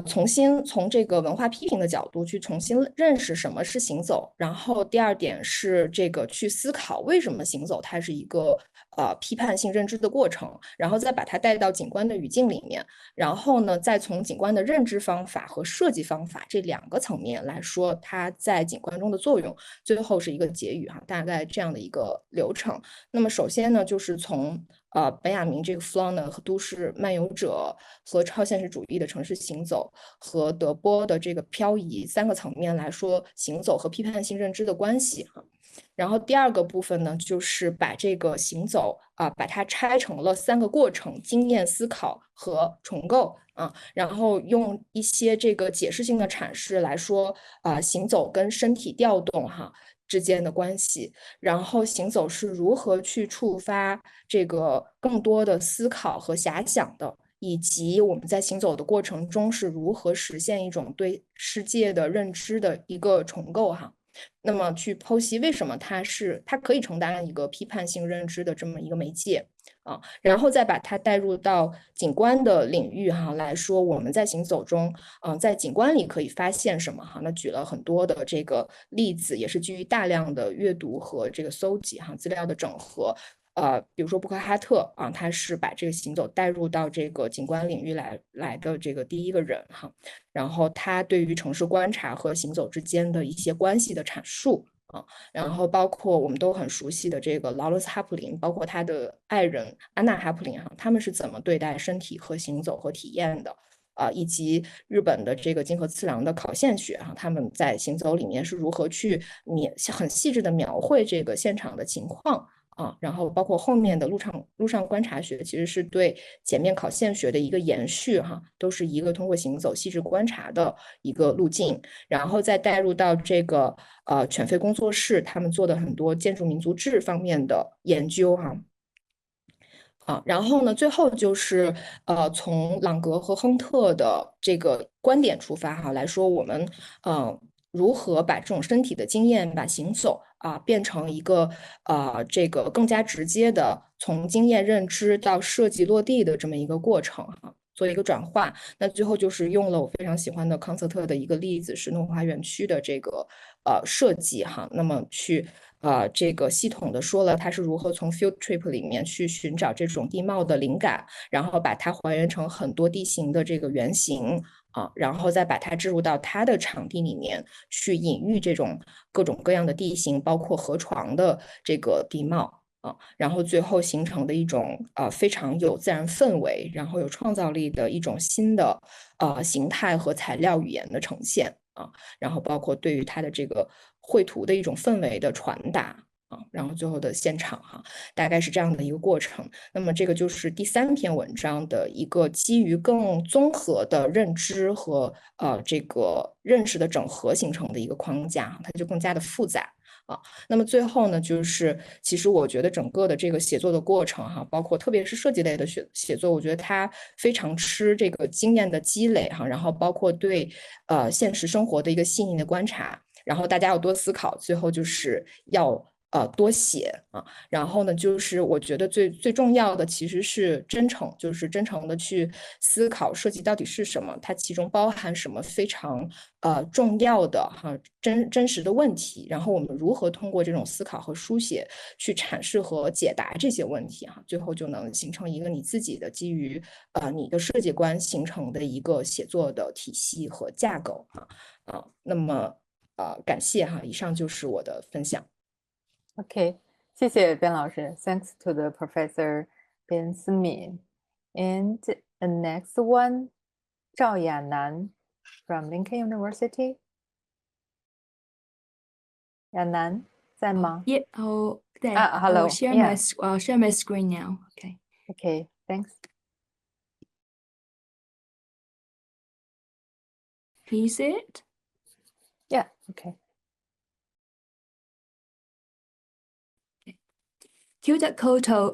[SPEAKER 4] 从这个文化批评的角度去重新认识什么是行走，然后第2点是这个去思考为什么行走它是一个批判性认知的过程，然后再把它带到景观的语境里面，然后呢再从景观的认知方法和设计方法这2个层面来说它在景观中的作用，最后是一个结语大概这样的一个流程。那么首先呢，就是从本雅明这个 Flönner 和都市漫游者和超现实主义的城市行走和德波的这个漂移3个层面来说行走和批判性认知的关系然后第2个部分呢，就是把这个行走把它拆成了3个过程：经验、思考和重构然后用一些这个解释性的阐释来说行走跟身体调动之间的关系，然后行走是如何去触发这个更多的思考和遐想的，以及我们在行走的过程中是如何实现一种对世界的认知的一个重构那么去剖析为什么它可以承担一个批判性认知的这么一个媒介然后再把它带入到景观的领域来说，我们在行走中在景观里可以发现什么那举了很多的这个例子，也是基于大量的阅读和这个搜集资料的整合比如说布克哈特他是把这个行走带入到这个景观领域来的这个第1个人然后他对于城市观察和行走之间的一些关系的阐述然后包括我们都很熟悉的这个劳伦斯·哈普林，包括他的爱人安娜·哈普林他们是怎么对待身体和行走和体验的以及日本的这个金河次郎的考现学他们在行走里面是如何去很细致的描绘这个现场的情况然后包括后面的路上观察学其实是对前面考现学的一个延续都是一个通过行走细致观察的一个路径，然后再带入到这个犬吠工作室他们做的很多建筑民族志方面的研究然后呢，最后就是从朗格和亨特的这个观点出发来说，我们如何把这种身体的经验，把行走变成一个这个更加直接的从经验认知到设计落地的这么一个过程做一个转化。那最后就是用了我非常喜欢的康瑟特的一个例子，是弄华园区的这个设计那么去这个系统的说了它是如何从 field trip 里面去寻找这种地貌的灵感，然后把它还原成很多地形的这个原型然后再把它置入到它的场地里面去隐喻这种各种各样的地形，包括河床的这个地貌然后最后形成的一种非常有自然氛围，然后有创造力的一种新的形态和材料语言的呈现然后包括对于它的这个绘图的一种氛围的传达然后最后的现场大概是这样的一个过程。那么这个就是第3篇文章的一个基于更综合的认知和这个认识的整合形成的一个框架，它就更加的复杂。那么最后呢，就是其实我觉得整个的这个写作的过程包括特别是设计类的写作，我觉得它非常吃这个经验的积累然后包括对现实生活的一个细腻的观察，然后大家要多思考，最后就是要多写然后呢，就是我觉得最重要的其实是真诚，就是真诚的去思考设计到底是什么，它其中包含什么非常重要的真实的问题，然后我们如何通过这种思考和书写去阐释和解答这些问题最后就能形成一个你自己的基于你的设计观形成的一个写作的体系和架构那么感谢以上就是我的分享。
[SPEAKER 2] Okay, 谢谢边老师. Thanks to the Professor Ben Smin. And the next one, Zhao Yanan from Lincoln University. Yanan, 在吗？
[SPEAKER 5] Yeah. Oh, there.
[SPEAKER 2] hello.
[SPEAKER 5] I'll share
[SPEAKER 2] Yeah.
[SPEAKER 5] share my screen now. Okay.
[SPEAKER 2] Okay, thanks.
[SPEAKER 5] Can you see it?
[SPEAKER 2] Yeah, okay.
[SPEAKER 5] Kia Koto，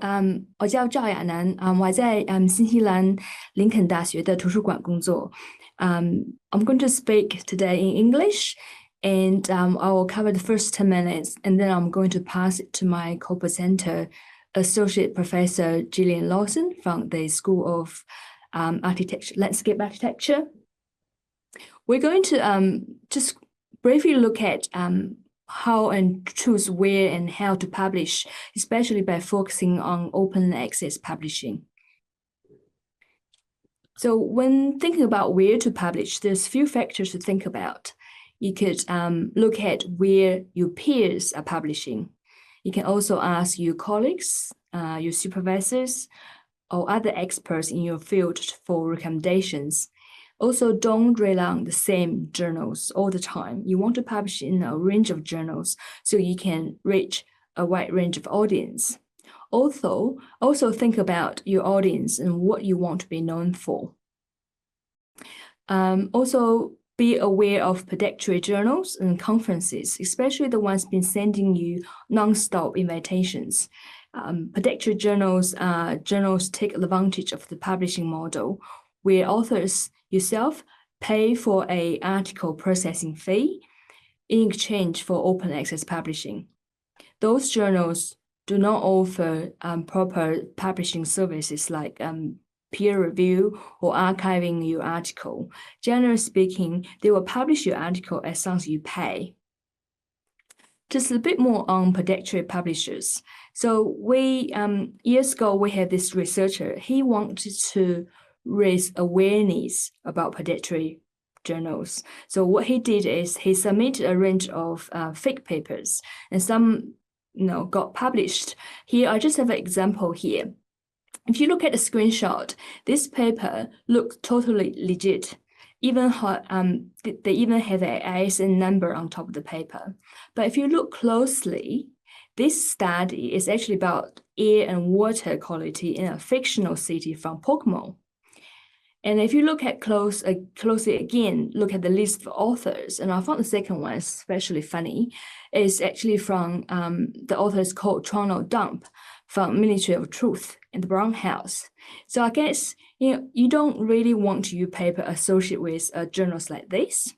[SPEAKER 5] 我叫赵亚楠，我在新西兰林肯大学的图书馆工作。I'm going to speak today in English, and I will cover the first 10 minutes, and then I'm going to pass it to my co-presenter, Associate Professor Gillian Lawson from the School of Landscape Architecture. We're going to just briefly look at how and choose where and how to publish, especially by focusing on open access publishing. So when thinking about where to publish, there's a few factors to think about. You could look at where your peers are publishing. You can also ask your colleagues, your supervisors, or other experts in your field for recommendations. Also, don't rely on the same journals all the time. You want to publish in a range of journals so you can reach a wide range of audience. Also think about your audience and what you want to be known for. Also, be aware of predatory journals and conferences, especially the ones been sending you non-stop invitations. Predatory journals take advantage of the publishing model, where authors yourself pay for an article processing fee in exchange for open access publishing. Those journals do not offer proper publishing services like peer review or archiving your article. Generally speaking, they will publish your article as long as you pay. Just a bit more on predatory publishers. So years ago, we had this researcher. He wanted to raise awareness about predatory journals. So what he did is he submitted a range of fake papers, and some got published. Here, I just have an example here. If you look at the screenshot, this paper looks totally legit. Even they even have an ISN number on top of the paper. But if you look closely, this study is actually about air and water quality in a fictional city from Pokemon. And if you look at closely again, look at the list of authors, and I found the second one especially funny. It's actually from the author is called Toronto Dump from Ministry of Truth in the Brown House. So I guess you don't really want your paper associated with journals like this.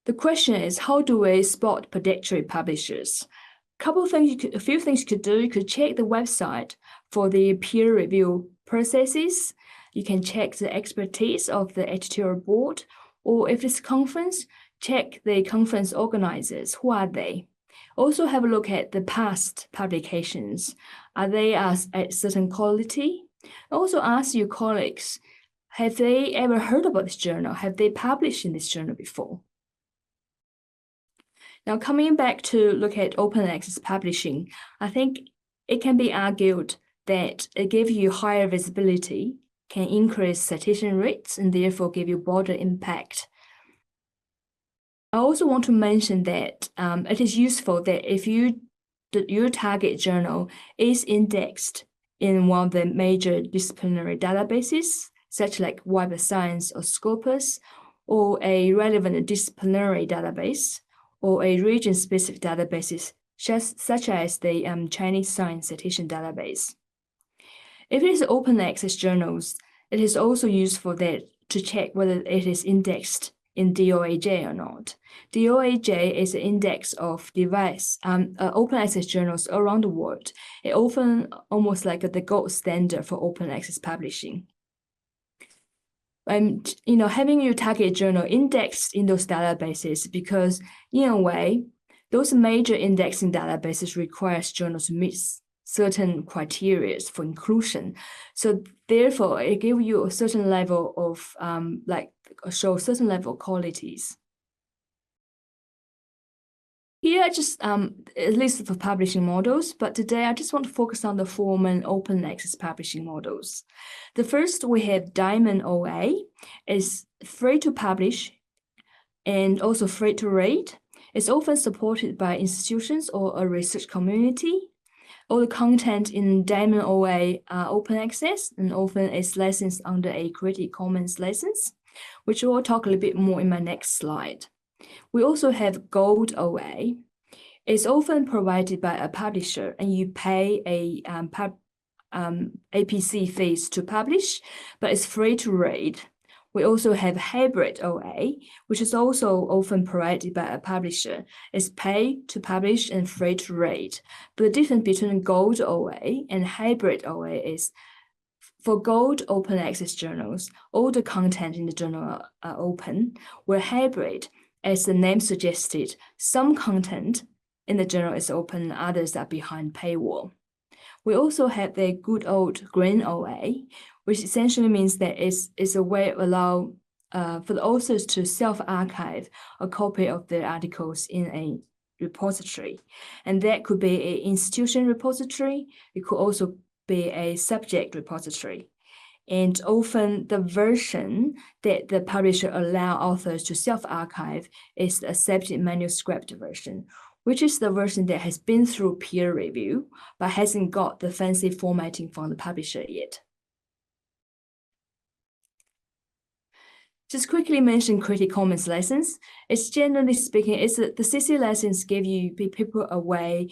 [SPEAKER 5] The question is, how do we spot predatory publishers? A few things you could do. You could check the website for the peer review processes. You can check the expertise of the editorial board, or if it's a conference, check the conference organizers. Who are they? Also have a look at the past publications. Are they at certain quality? Also ask your colleagues, have they ever heard about this journal? Have they published in this journal before? Now, coming back to look at open access publishing, I think it can be argued that it gives you higher visibility, can increase citation rates, and therefore give you broader impact. I also want to mention that it is useful that if your target journal is indexed in one of the major disciplinary databases, such like Web of Science or Scopus, or a relevant disciplinary database, or a region-specific databases, such as the Chinese Science Citation Database. If it is open access journals, it is also useful to check whether it is indexed in DOAJ or not. DOAJ is an index of open access journals around the world. It often almost like the gold standard for open access publishing. And having your target journal indexed in those databases, because in a way, those major indexing databases requires journals to meet certain criteria for inclusion. So therefore, it gives you a certain level of show certain level of qualities. Here, just at least for publishing models, but today I just want to focus on the four main open access publishing models. The first, we have Diamond OA, is free to publish and also free to read. It's often supported by institutions or a research community. All the content in Diamond OA are open access and often is licensed under a Creative Commons license, which we'll talk a little bit more in my next slide. We also have Gold OA. It's often provided by a publisher and you pay a APC fees to publish, but it's free to read. We also have Hybrid OA, which is also often provided by a publisher. It's pay to publish and free to read. But the difference between Gold OA and Hybrid OA is for Gold open access journals, all the content in the journal are open, where Hybrid, as the name suggested, some content in the journal is open, others are behind paywall. We also have the good old Green OA, which essentially means that it's a way to allow for the authors to self-archive a copy of their articles in a repository. And that could be an institution repository. It could also be a subject repository. And often the version that the publisher allow authors to self-archive is the accepted manuscript version, which is the version that has been through peer review, but hasn't got the fancy formatting from the publisher yet. Just quickly mention Creative Commons license. It's generally speaking, the CC license gives you people a way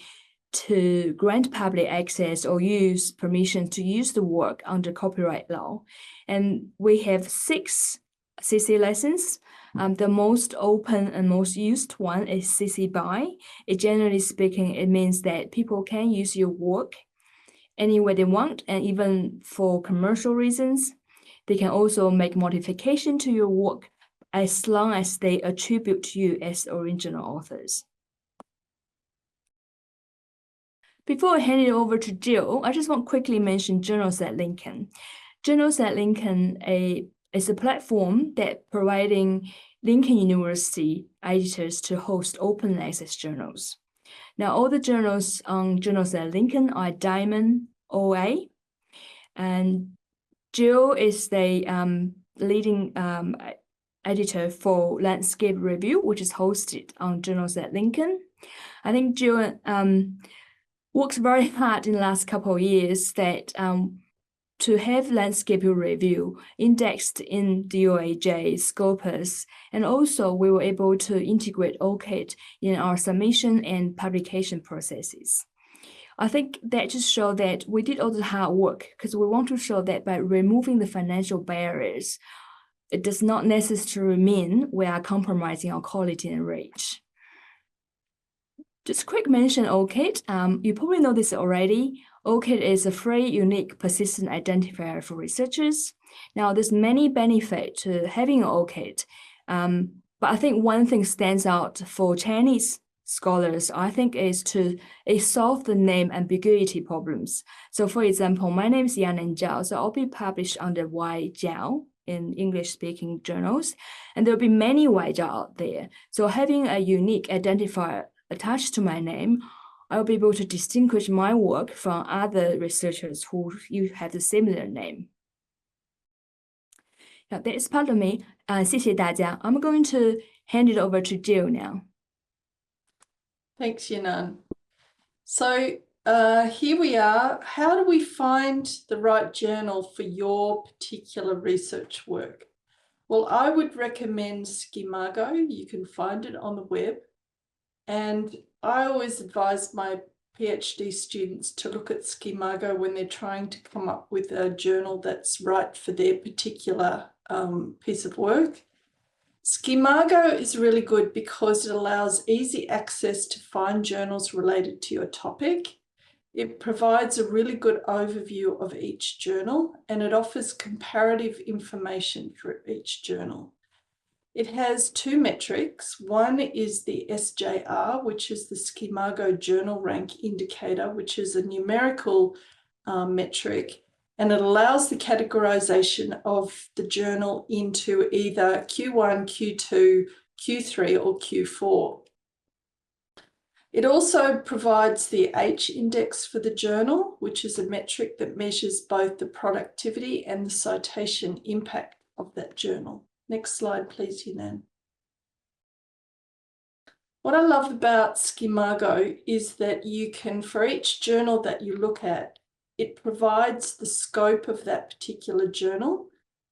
[SPEAKER 5] to grant public access or use permission to use the work under copyright law. And we have 6 CC licenses. The most open and most used one is CC BY. Generally speaking, it means that people can use your work anywhere they want, and even for commercial reasons. They can also make modification to your work as long as they attribute to you as original authors. Before I hand it over to Jill, I just want to quickly mention Journals at Lincoln. Journals at Lincoln is a platform that providing Lincoln University editors to host open access journals. Now, all the journals on Journals at Lincoln are Diamond OA, and Jill is the leading editor for Landscape Review, which is hosted on Journals at Lincoln. I think Jill works very hard in the last couple of years that to have Landscape Review indexed in DOAJ, Scopus, and also we were able to integrate ORCID in our submission and publication processes. I think that just shows that we did all the hard work because we want to show that by removing the financial barriers, it does not necessarily mean we are compromising our quality and reach. Just quick mention ORCID. You probably know this already. ORCID is a free, unique, persistent identifier for researchers. Now, there's many benefits to having ORCID, but I think one thing stands out for Chinese scholars, I think, is to solve the name ambiguity problems. So, for example, my name is Yanan Zhao, so I'll be published under Y Zhao in English-speaking journals, and there'll be many Y Zhao out there. So, having a unique identifier attached to my name, I'll be able to distinguish my work from other researchers who have the similar name. Now, that is part of me. 谢谢大家. I'm going to hand it over to Jill now.
[SPEAKER 1] Thanks, Yinan. So here we are. How do we find the right journal for your particular research work? Well, I would recommend Scimago. You can find it on the web. And I always advise my PhD students to look at Scimago when they're trying to come up with a journal that's right for their particular piece of work. Scimago is really good because it allows easy access to find journals related to your topic. It provides a really good overview of each journal, and it offers comparative information for each journal. It has two metrics. One is the SJR, which is the Scimago Journal Rank Indicator, which is a numerical metric, and it allows the categorization of the journal into either Q1, Q2, Q3, or Q4. It also provides the H index for the journal, which is a metric that measures both the productivity and the citation impact of that journal. Next slide, please, Yinan. What I love about Scimago is that you can, for each journal that you look at, it provides the scope of that particular journal.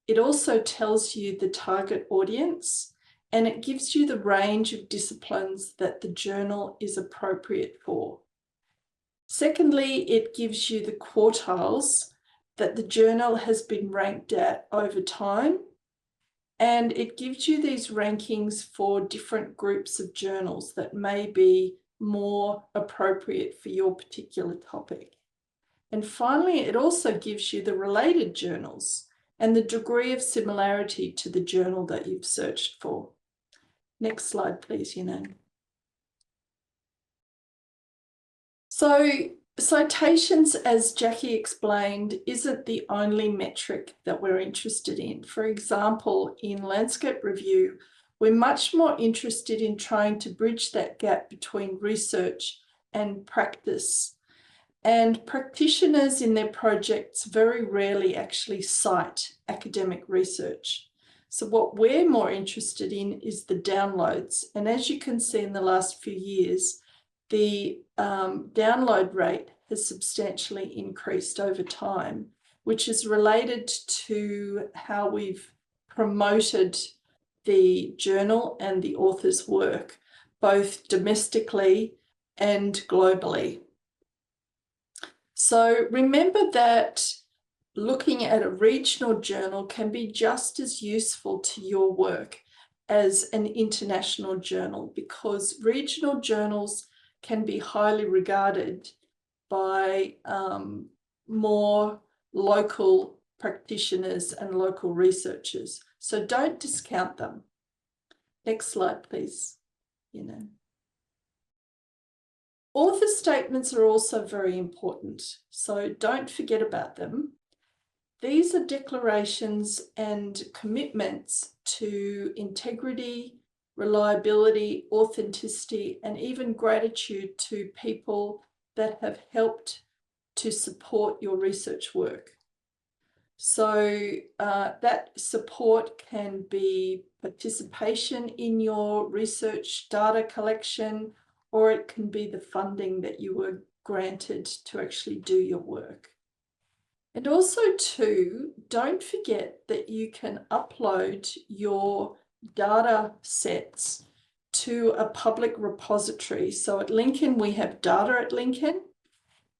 [SPEAKER 1] It also tells you the target audience, and it gives you the range of disciplines that the journal is appropriate for. Secondly, it gives you the quartiles that the journal has been ranked at over time, and it gives you these rankings for different groups of journals that may be more appropriate for your particular topic. And finally, it also gives you the related journals and the degree of similarity to the journal that you've searched for. Next slide, please, Yinan. So citations, as Jackie explained, isn't the only metric that we're interested in. For example, in Landscape Review, we're much more interested in trying to bridge that gap between research and practice. And practitioners in their projects very rarely actually cite academic research. So what we're more interested in is the downloads. And as you can see in the last few years, the download rate has substantially increased over time, which is related to how we've promoted the journal and the author's work, both domestically and globally. So remember that looking at a regional journal can be just as useful to your work as an international journal, because regional journals can be highly regarded by more local practitioners and local researchers. So don't discount them. Next slide, please. Author statements are also very important, so don't forget about them. These are declarations and commitments to integrity, reliability, authenticity, and even gratitude to people that have helped to support your research work. So that support can be participation in your research data collection, or it can be the funding that you were granted to actually do your work. And also too, don't forget that you can upload your data sets to a public repository. So at Lincoln, we have Data at Lincoln,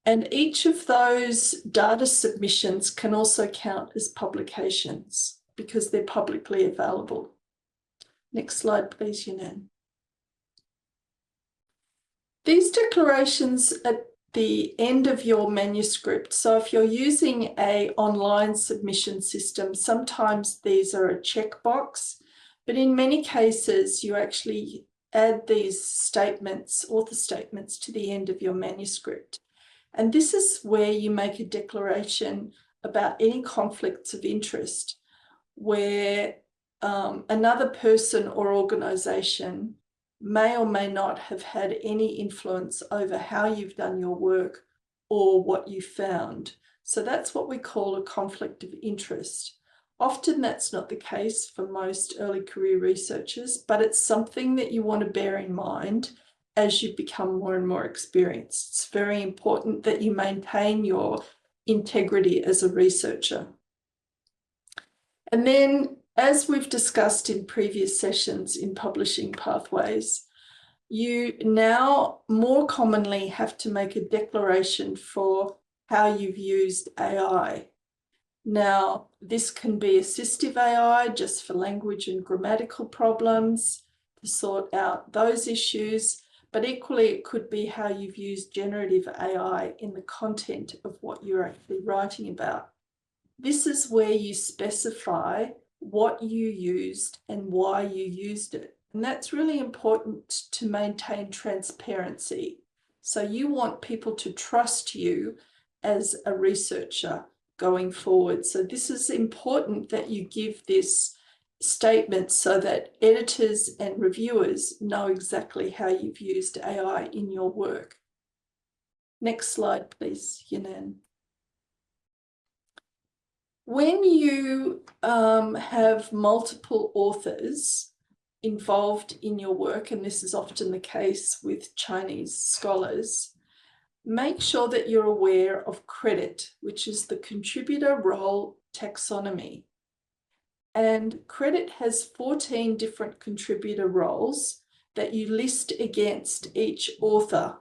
[SPEAKER 1] and each of those data submissions can also count as publications because they're publicly available. Next slide, please, Yinan. These declarations at the end of your manuscript. So if you're using an online submission system, sometimes these are a checkbox, but in many cases, you actually add these statements, author statements, to the end of your manuscript. And this is where you make a declaration about any conflicts of interest, where another person or organisation may or may not have had any influence over how you've done your work or what you found. So that's what we call a conflict of interest. Often that's not the case for most early career researchers, but it's something that you want to bear in mind as you become more and more experienced. It's very important that you maintain your integrity as a researcher. And then, as we've discussed in previous sessions in publishing pathways, you now more commonly have to make a declaration for how you've used AI. Now, this can be assistive AI just for language and grammatical problems, to sort out those issues, but equally it could be how you've used generative AI in the content of what you're actually writing about. This is where you specify what you used and why you used it. And that's really important to maintain transparency. So you want people to trust you as a researcher going forward. So this is important that you give this statement so that editors and reviewers know exactly how you've used AI in your work. Next slide, please, Yanan. When you have multiple authors involved in your work, and this is often the case with Chinese scholars, make sure that you're aware of credit, which is the contributor role taxonomy. And credit has 14 different contributor roles that you list against each author.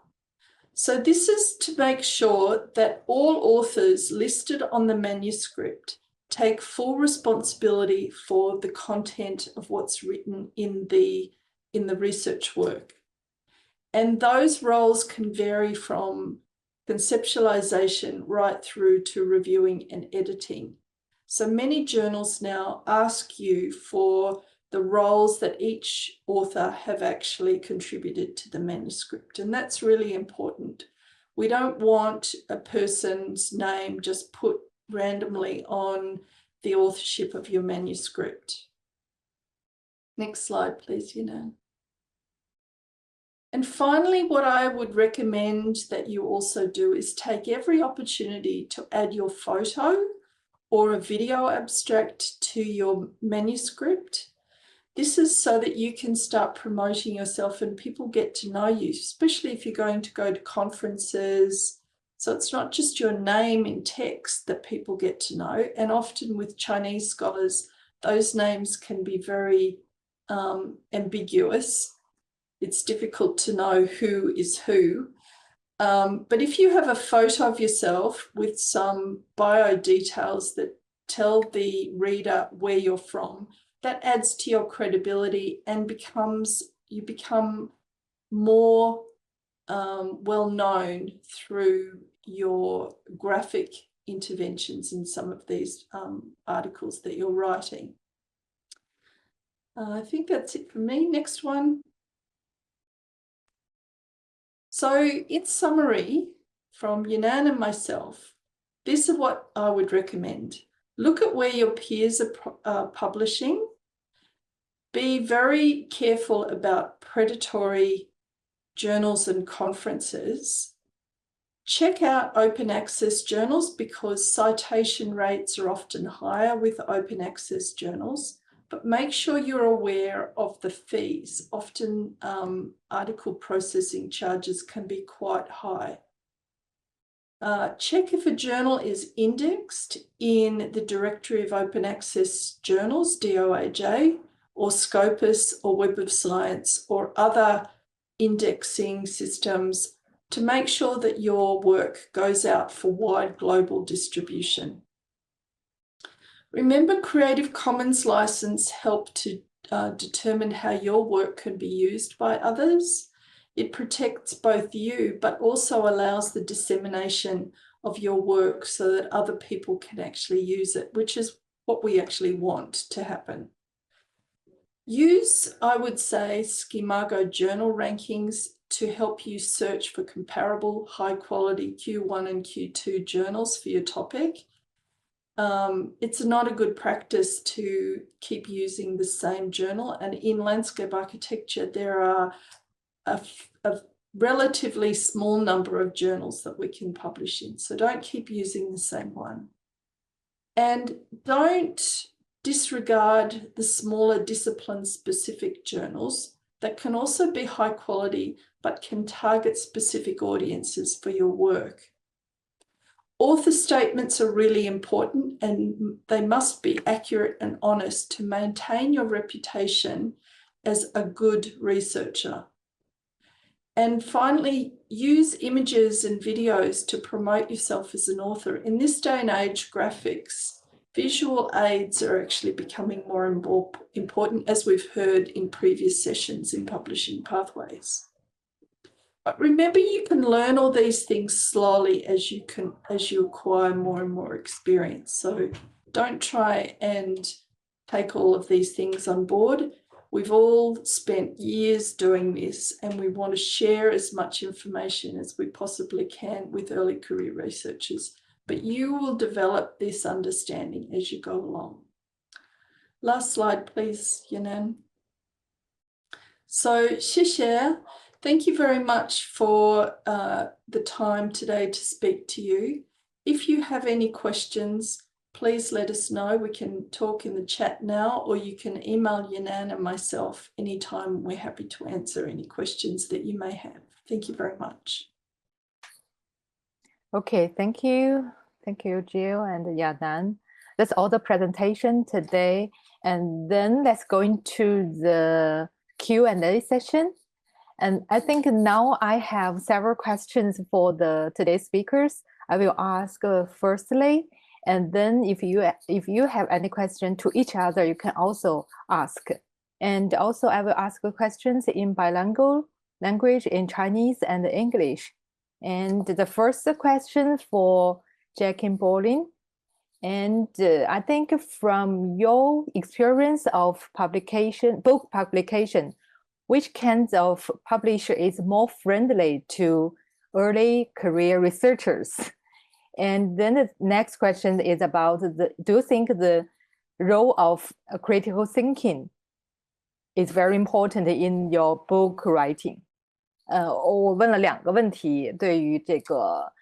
[SPEAKER 1] So this is to make sure that all authors listed on the manuscript take full responsibility for the content of what's written in the research work. And those roles can vary from conceptualization right through to reviewing and editing. So many journals now ask you for the roles that each author have actually contributed to the manuscript. And that's really important. We don't want a person's name just put randomly on the authorship of your manuscript. Next slide, please, Yanan. And finally, what I would recommend that you also do is take every opportunity to add your photo or a video abstract to your manuscript. This is so that you can start promoting yourself and people get to know you, especially if you're going to go to conferences. So it's not just your name in text that people get to know. And often with Chinese scholars, those names can be very ambiguous. It's difficult to know who is who. But if you have a photo of yourself with some bio details that tell the reader where you're from, that adds to your credibility and you become more well known through your graphic interventions in some of these articles that you're writing. I think that's it for me. Next one. So in summary, from Yanan and myself, this is what I would recommend. Look at where your peers are publishing. Be very careful about predatory journals and conferences. Check out open access journals because citation rates are often higher with open access journals. But make sure you're aware of the fees. Often article processing charges can be quite high. Check if a journal is indexed in the Directory of Open Access Journals, DOAJ, or Scopus or Web of Science or other indexing systems to make sure that your work goes out for wide global distribution. Remember, Creative Commons license help to determine how your work can be used by others. It protects both you, but also allows the dissemination of your work so that other people can actually use it, which is what we actually want to happen. Use, I would say, Schemago journal rankings to help you search for comparable high quality Q1 and Q2 journals for your topic. It's not a good practice to keep using the same journal, and in landscape architecture there are a relatively small number of journals that we can publish in, so don't keep using the same one. And don't disregard the smaller discipline-specific journals that can also be high quality but can target specific audiences for your work. Author statements are really important and they must be accurate and honest to maintain your reputation as a good researcher. And finally, use images and videos to promote yourself as an author. In this day and age, graphics, visual aids are actually becoming more and more important, as we've heard in previous sessions in Publishing Pathways. But remember, you can learn all these things slowly as you acquire more and more experience. So don't try and take all of these things on board. We've all spent years doing this, and we want to share as much information as we possibly can with early career researchers. But you will develop this understanding as you go along. Last slide, please, Yanan. So, 谢谢. Thank you very much for the time today to speak to you. If you have any questions, please let us know. We can talk in the chat now, or you can email Yanan and myself anytime. We're happy to answer any questions that you may have. Thank you very much.
[SPEAKER 2] Okay, thank you. Thank you, Jill and Yanan. That's all the presentation today. And then let's go into the Q&A session. And I think now I have several questions for today's speakers. I will ask firstly, and then if you have any question to each other, you can also ask. And also I will ask questions in bilingual language, in Chinese and English. And the first question for Jackie Bolin. And I think from your experience of book publication, which kinds of publisher is more friendly to early career researchers? And then the next question is about do you think the role of critical thinking is very important in your book writing? 我问了2个问题，对于这个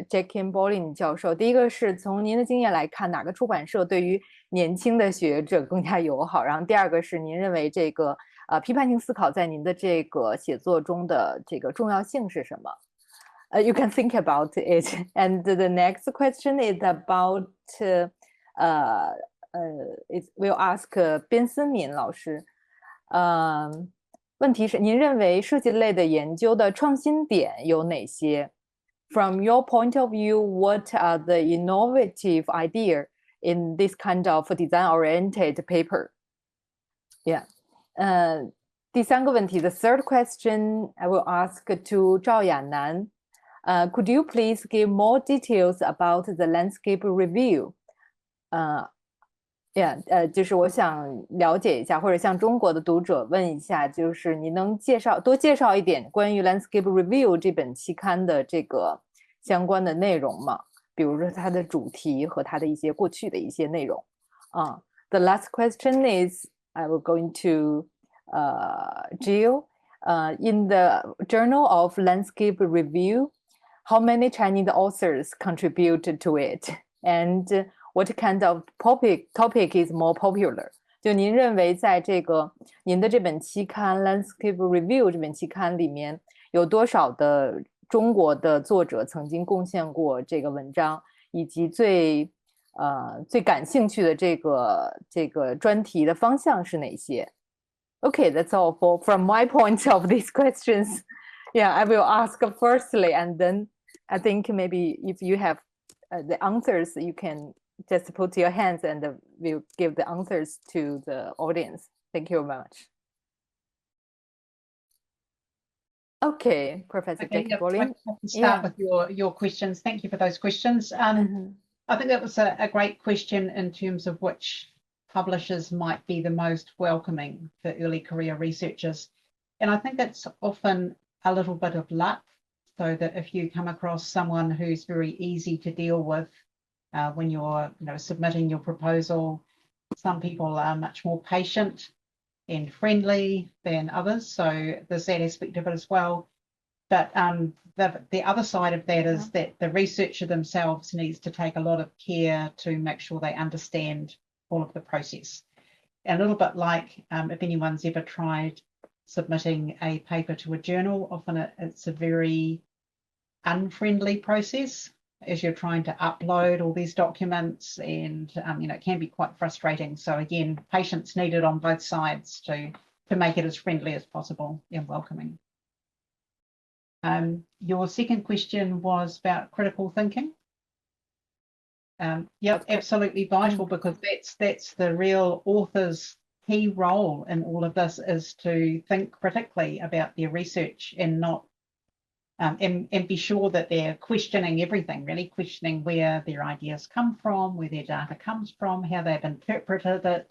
[SPEAKER 2] Jackie Bolin 教授。第一个是从您的经验来看，哪个出版社对于年轻的学者更加友好？然后第二个是您认为这个批判性思考在您的这个写作中的这个重要性是什么？You can think about it. And the next question is about we'll ask 边思敏老师。问题是您认为设计类的研究的创新点有哪些？ From your point of view, what are the innovative idea in this kind of design-oriented paper? Yeah. 第3个问题 the third question I will ask to 赵亚楠. Could you please give more details about the landscape review? 就是我想了解一下，或者向中国的读者问一下，就是你能多介绍一点关于 Landscape Review 这本期刊的这个相关的内容吗？比如说它的主题和它的一些过去的一些内容。The last question is I will go into Jill. In the Journal of Landscape Review, how many Chinese authors contributed to it? And what kind of topic is more popular? 就您认为在您的这本期刊 Landscape Review 这本期刊里面有多少的中国的作者曾经贡献过这个文章，以及最感兴趣的这个专题的方向是哪些？ Okay, that's all from my point of these questions. Yeah, I will ask firstly, and then I think maybe if you have the answers, you can just put your hands and we'll give the answers to the audience. Thank you very much. Okay, Professor Jackie Bolin.
[SPEAKER 3] I can start with your questions. Thank you for those questions. I think that was a great question in terms of which publishers might be the most welcoming for early career researchers. And I think that's often a little bit of luck, so that if you come across someone who's very easy to deal with when you're submitting your proposal, some people are much more patient and friendly than others, so there's that aspect of it as well. But the other side of that is that the researcher themselves needs to take a lot of care to make sure they understand the process. And a little bit like if anyone's ever tried submitting a paper to a journal, often it's a very unfriendly process as you're trying to upload all these documents, and it can be quite frustrating. So again, patience needed on both sides to make it as friendly as possible and welcoming. Your second question was about critical thinking. Yep, absolutely vital, because that's the real author's key role in all of this, is to think critically about their research and not and be sure that they're questioning everything, really questioning where their ideas come from, where their data comes from, how they've interpreted it,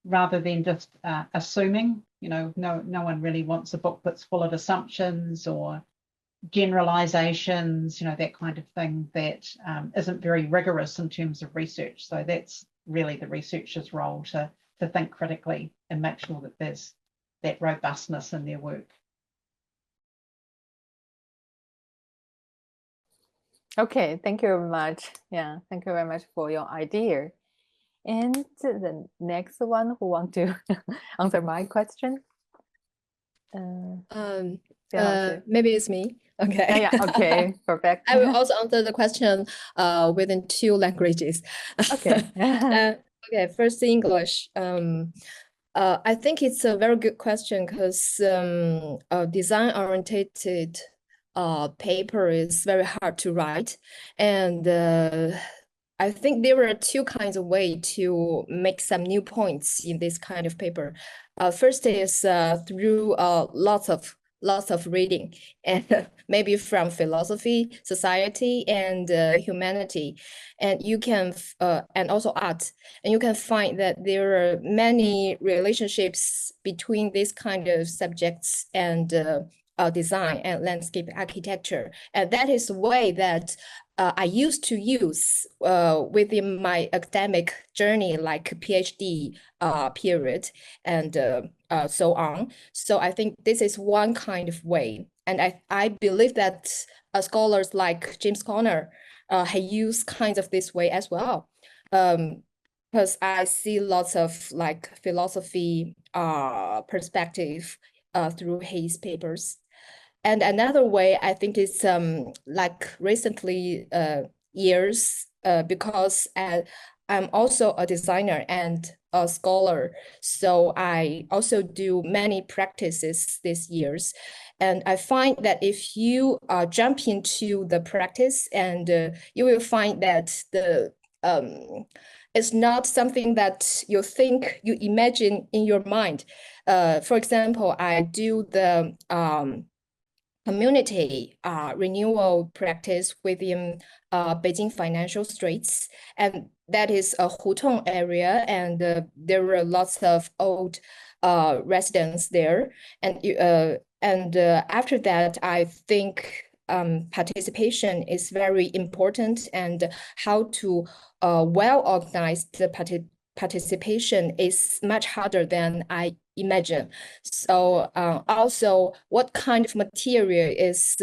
[SPEAKER 3] rather than just assuming. No one really wants a book that's full of assumptions or generalizations, that kind of thing that isn't very rigorous in terms of research. So that's really the researcher's role, to think critically and make sure that there's that robustness in their work.
[SPEAKER 2] Okay, thank you very much. Yeah, thank you very much for your idea. And the next one who want to answer my question?
[SPEAKER 4] Maybe it's me. Okay.
[SPEAKER 2] Yeah, okay, perfect.
[SPEAKER 4] I will also answer the question within 2 languages.
[SPEAKER 2] Okay.
[SPEAKER 4] Okay, first English. I think it's a very good question, because a design-oriented paper is very hard to write, and I think there are 2 kinds of way to make some new points in this kind of paper. First is through lots of reading, and maybe from philosophy, society, and humanity, and you can and also art, and you can find that there are many relationships between these kind of subjects and design and landscape architecture, and that is the way that I used to use within my academic journey, like PhD period and so on. So I think this is one kind of way, and I believe that scholars like James Conner have used kinds of this way as well, because I see lots of like philosophy perspective through his papers. And another way, I think, is like recently years, because I'm also a designer and a scholar, so I also do many practices these years. And I find that if you jump into the practice, and you will find that it's not something that you think, you imagine in your mind. For example, I do the community renewal practice within Beijing Financial Streets, and that is a Hutong area, and there were lots of old residents there, and after that, I think participation is very important, and how to well organize the participation is much harder than I imagine. So also, what kind of material is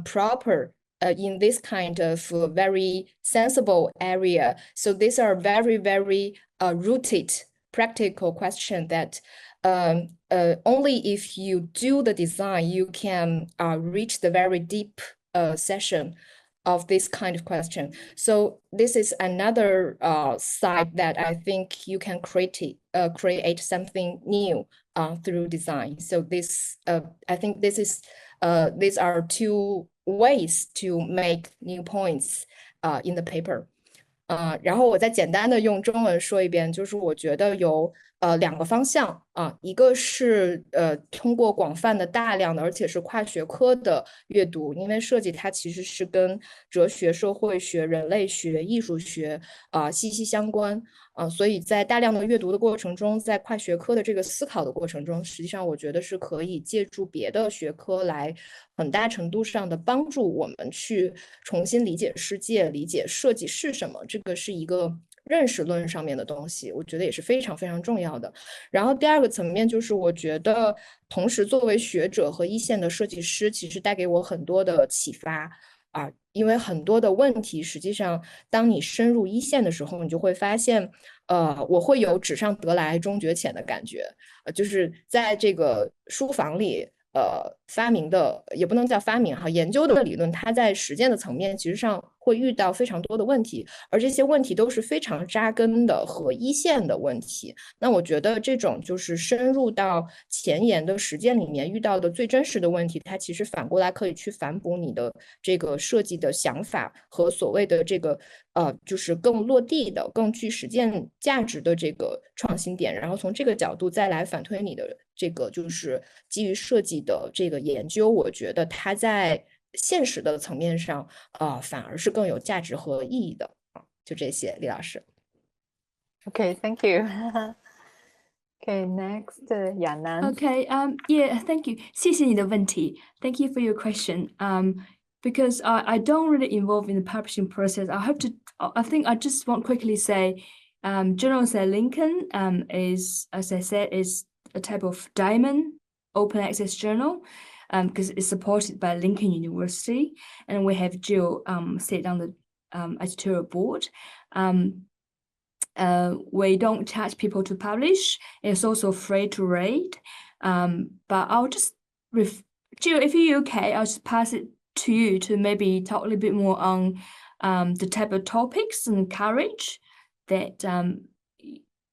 [SPEAKER 4] proper in this kind of very sensible area? So these are very, very rooted practical questions that only if you do the design, you can reach the very deep session of this kind of question. So this is another side that I think you can create something new through design. So this, I think this is these are 2 ways to make new points in the paper. 然后我再简单的用中文说一遍，就是我觉得有2个方向啊，一个是通过广泛的、大量的，而且是跨学科的阅读，因为设计它其实是跟哲学、社会学、人类学、艺术学息息相关所以在大量的阅读的过程中，在跨学科的这个思考的过程中，实际上我觉得是可以借助别的学科来很大程度上的帮助我们去重新理解世界、理解设计是什么，这个是一个认识论上面的东西，我觉得也是非常非常重要的。然后第2个层面就是我觉得同时作为学者和一线的设计师，其实带给我很多的启发因为很多的问题实际上当你深入一线的时候，你就会发现我会有纸上得来终觉浅的感觉，就是在这个书房里。发明的也不能叫发明哈，研究的理论，它在实践的层面，其实上会遇到非常多的问题，而这些问题都是非常扎根的和一线的问题。那我觉得这种就是深入到前沿的实践里面遇到的最真实的问题，它其实反过来可以去反哺你的这个设计的想法和所谓的这个就是更落地的、更具实践价值的这个创新点，然后从这个角度再来反推你的这个就是基于设计的这个研究，我觉得它在现实的层面上，反而是更有价值和意义的。就这些，李老师。
[SPEAKER 2] Okay, thank you. Okay, next, Yanan.
[SPEAKER 5] Okay, yeah, thank you. 谢谢你的问题. Thank you for your question. Because I don't really involve in the publishing process. I think I just want to quickly say, Journals at Lincoln is, as I said, is a type of diamond open access journal, because it's supported by Lincoln University, and we have Jill sit on the editorial board. We don't charge people to publish. It's also free to read. But I'll just, Jill, if you're okay, I'll just pass it to you to maybe talk a little bit more on the type of topics and courage that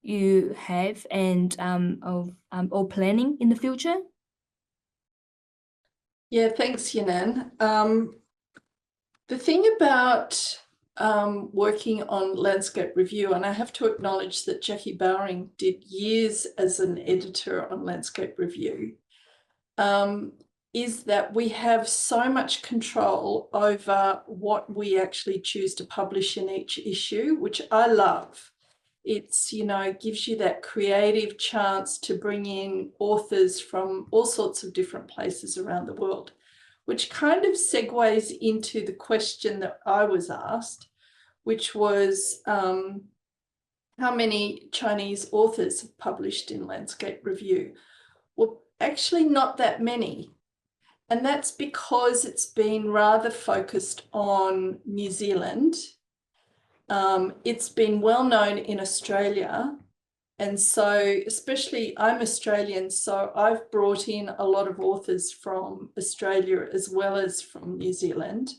[SPEAKER 5] you have and or planning in the future.
[SPEAKER 1] Yeah, thanks, Yanan. The thing about working on landscape review, and I have to acknowledge that Jackie Bowring did years as an editor on landscape review, is that we have so much control over what we actually choose to publish in each issue, which I love. It's, you know, gives you that creative chance to bring in authors from all sorts of different places around the world, which kind of segues into the question that I was asked, which was how many Chinese authors have published in Landscape Review? Well, actually not that many. And that's because it's been rather focused on New Zealand. It's been well known in Australia. And so, especially I'm Australian, so I've brought in a lot of authors from Australia as well as from New Zealand.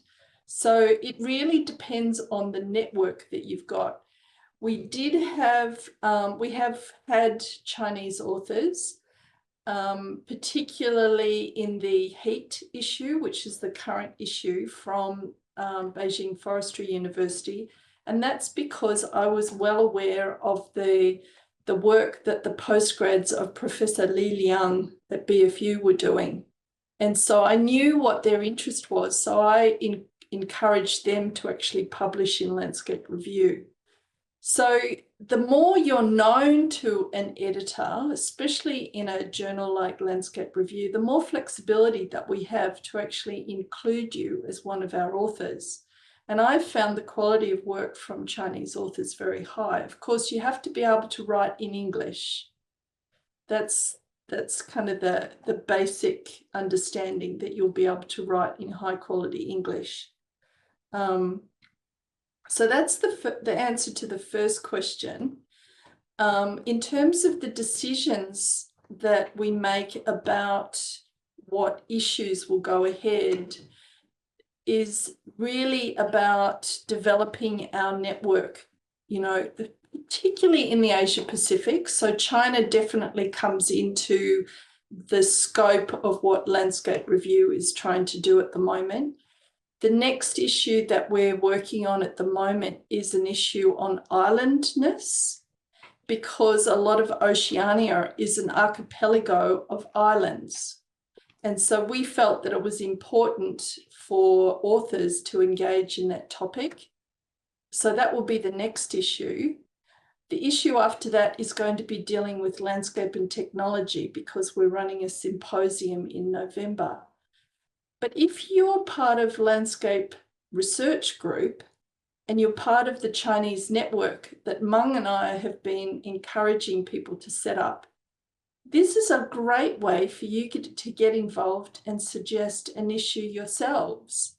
[SPEAKER 1] So it really depends on the network that you've got. We have had Chinese authors, particularly in the Heat issue, which is the current issue from Beijing Forestry University. And that's because I was well aware of the work that the postgrads of Professor Li Liang at BFU were doing. And so I knew what their interest was. So I encouraged them to actually publish in Landscape Review. So the more you're known to an editor, especially in a journal like Landscape Review, the more flexibility that we have to actually include you as one of our authors. And I've found the quality of work from Chinese authors very high. Of course, you have to be able to write in English. That's kind of the basic understanding, that you'll be able to write in high quality English. So that's the answer to the first question. In terms of the decisions that we make about what issues will go ahead, is really about developing our network, you know, particularly in the Asia Pacific. So China definitely comes into the scope of what Landscape Review is trying to do at the moment. The next issue that we're working on at the moment is an issue on islandness, because a lot of Oceania is an archipelago of islands. And so we felt that it was important for authors to engage in that topic. So that will be the next issue. The issue after that is going to be dealing with landscape and technology, because we're running a symposium in November. But if you're part of Landscape Research Group and you're part of the Chinese network that Meng and I have been encouraging people to set up, this is a great way for you to get involved and suggest an issue yourselves.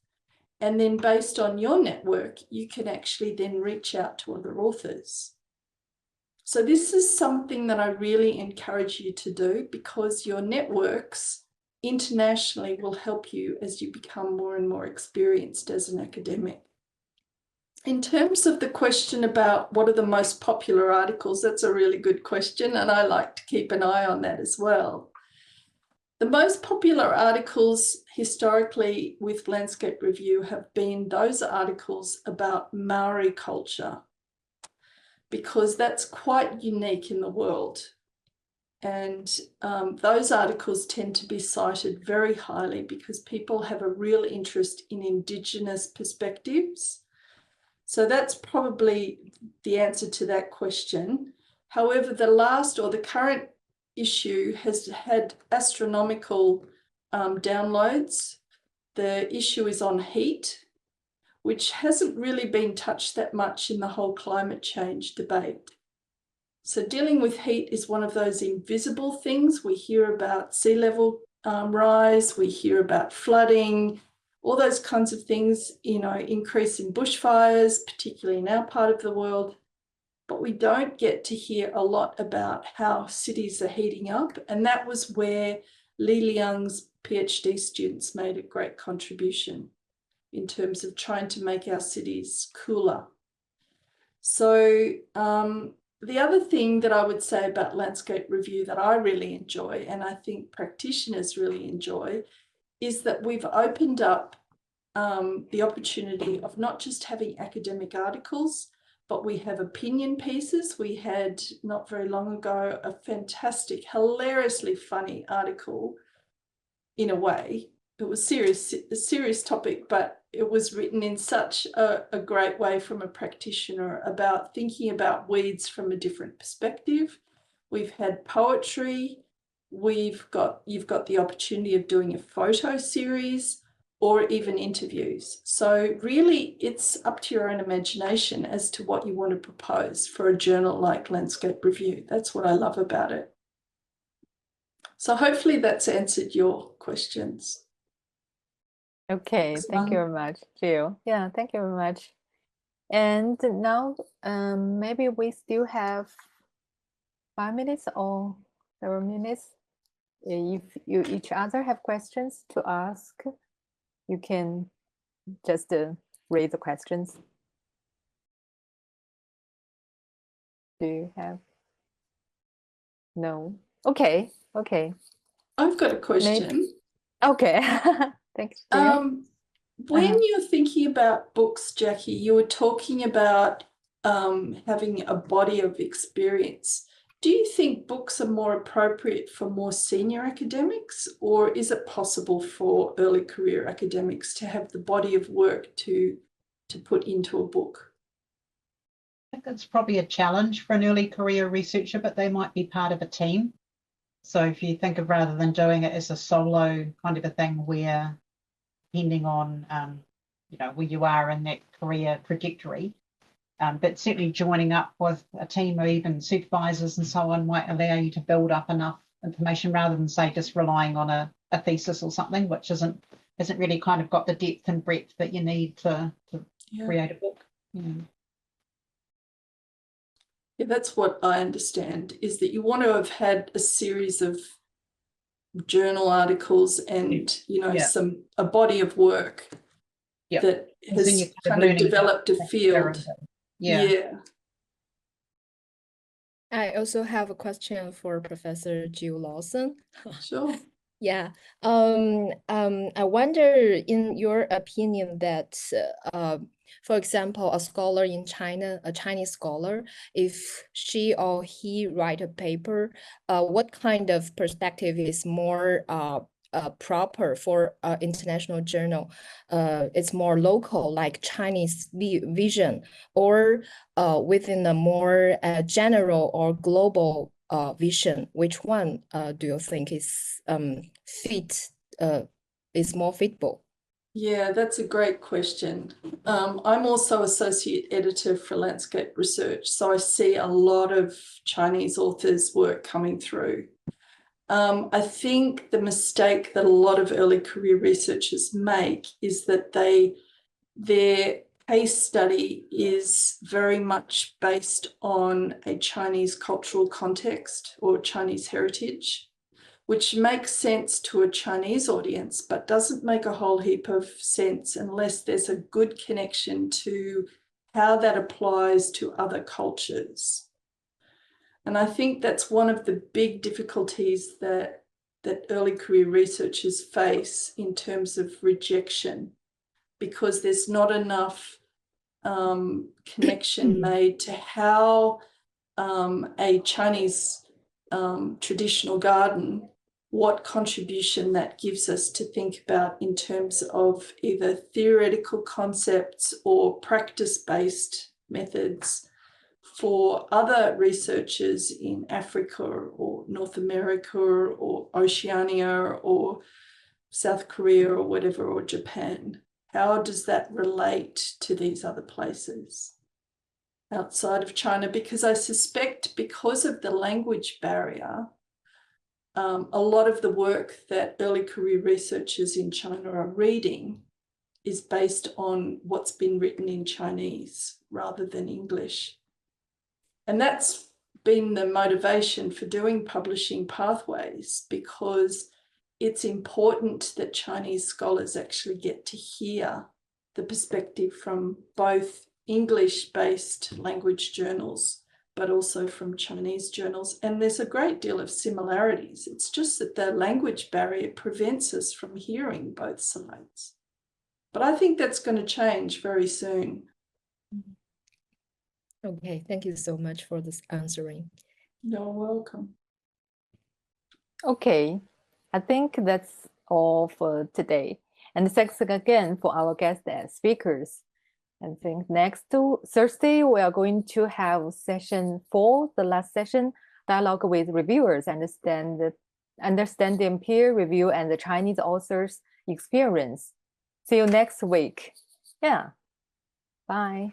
[SPEAKER 1] And then based on your network, you can actually then reach out to other authors. So this is something that I really encourage you to do, because your networks internationally will help you as you become more and more experienced as an academic. In terms of the question about what are the most popular articles, that's a really good question, and I like to keep an eye on that as well. The most popular articles historically with Landscape Review have been those articles about Maori culture, because that's quite unique in the world. And those articles tend to be cited very highly because people have a real interest in Indigenous perspectives. So that's probably the answer to that question. However, the current issue has had astronomical downloads. The issue is on heat, which hasn't really been touched that much in the whole climate change debate. So dealing with heat is one of those invisible things. We hear about sea level rise, we hear about flooding, all those kinds of things, increase in bushfires, particularly in our part of the world. But we don't get to hear a lot about how cities are heating up. And that was where Li Liang's PhD students made a great contribution in terms of trying to make our cities cooler. So the other thing that I would say about Landscape Review that I really enjoy, and I think practitioners really enjoy, is that we've opened up the opportunity of not just having academic articles, but we have opinion pieces. We had not very long ago a fantastic, hilariously funny article, in a way. It was a serious topic, but it was written in such a great way from a practitioner about thinking about weeds from a different perspective. We've had poetry. You've got the opportunity of doing a photo series or even interviews. So really it's up to your own imagination as to what you want to propose for a journal like Landscape Review. That's what I love about it. So hopefully that's answered your questions.
[SPEAKER 2] Okay, thank you very much, Jill. Yeah, thank you very much. And now maybe we still have 5 minutes or several minutes. If you each other have questions to ask, you can just raise the questions. Do you have? No. Okay.
[SPEAKER 1] I've got a question.
[SPEAKER 2] Maybe. Okay. Thanks, Jill.
[SPEAKER 1] When you're thinking about books, Jackie, you were talking about having a body of experience. Do you think books are more appropriate for more senior academics, or is it possible for early career academics to have the body of work to put into a book?
[SPEAKER 3] I think it's probably a challenge for an early career researcher, but they might be part of a team. So if you think of, rather than doing it as a solo kind of a thing where, depending on where you are in that career trajectory, but certainly joining up with a team or even supervisors and so on might allow you to build up enough information rather than, say, just relying on a thesis or something, which hasn't really kind of got the depth and breadth that you need to create a book.
[SPEAKER 1] Yeah, that's what I understand, is that you want to have had a series of journal articles and a body of work that has kind of developed a field. Yeah.
[SPEAKER 4] I also have a question for Professor Jill Lawson.
[SPEAKER 1] Sure.
[SPEAKER 4] Yeah. I wonder, in your opinion, that for example, a scholar in China, a Chinese scholar, if she or he write a paper, what kind of perspective is more proper for international journal? It's more local, like Chinese vision, or within a more general or global vision? Which one do you think is is more fitable?
[SPEAKER 1] Yeah, that's a great question. I'm also associate editor for Landscape Research, so I see a lot of Chinese authors' work coming through. I think the mistake that a lot of early career researchers make is that their case study is very much based on a Chinese cultural context or Chinese heritage, which makes sense to a Chinese audience, but doesn't make a whole heap of sense unless there's a good connection to how that applies to other cultures. And I think that's one of the big difficulties that early career researchers face in terms of rejection, because there's not enough connection made to how a Chinese traditional garden, what contribution that gives us to think about in terms of either theoretical concepts or practice-based methods for other researchers in Africa or North America or Oceania or South Korea or whatever, or Japan. How does that relate to these other places outside of China? Because I suspect because of the language barrier, a lot of the work that early career researchers in China are reading is based on what's been written in Chinese rather than English. And that's been the motivation for doing Publishing Pathways, because it's important that Chinese scholars actually get to hear the perspective from both English-based language journals, but also from Chinese journals. And there's a great deal of similarities. It's just that the language barrier prevents us from hearing both sides. But I think that's going to change very soon.
[SPEAKER 4] Okay, thank you so much for this answering.
[SPEAKER 1] You're welcome.
[SPEAKER 2] Okay, I think that's all for today. And thanks again for our guest speakers. I think next Thursday, we are going to have session 4, the last session, dialogue with reviewers, understanding peer review and the Chinese authors' experience. See you next week. Yeah, bye.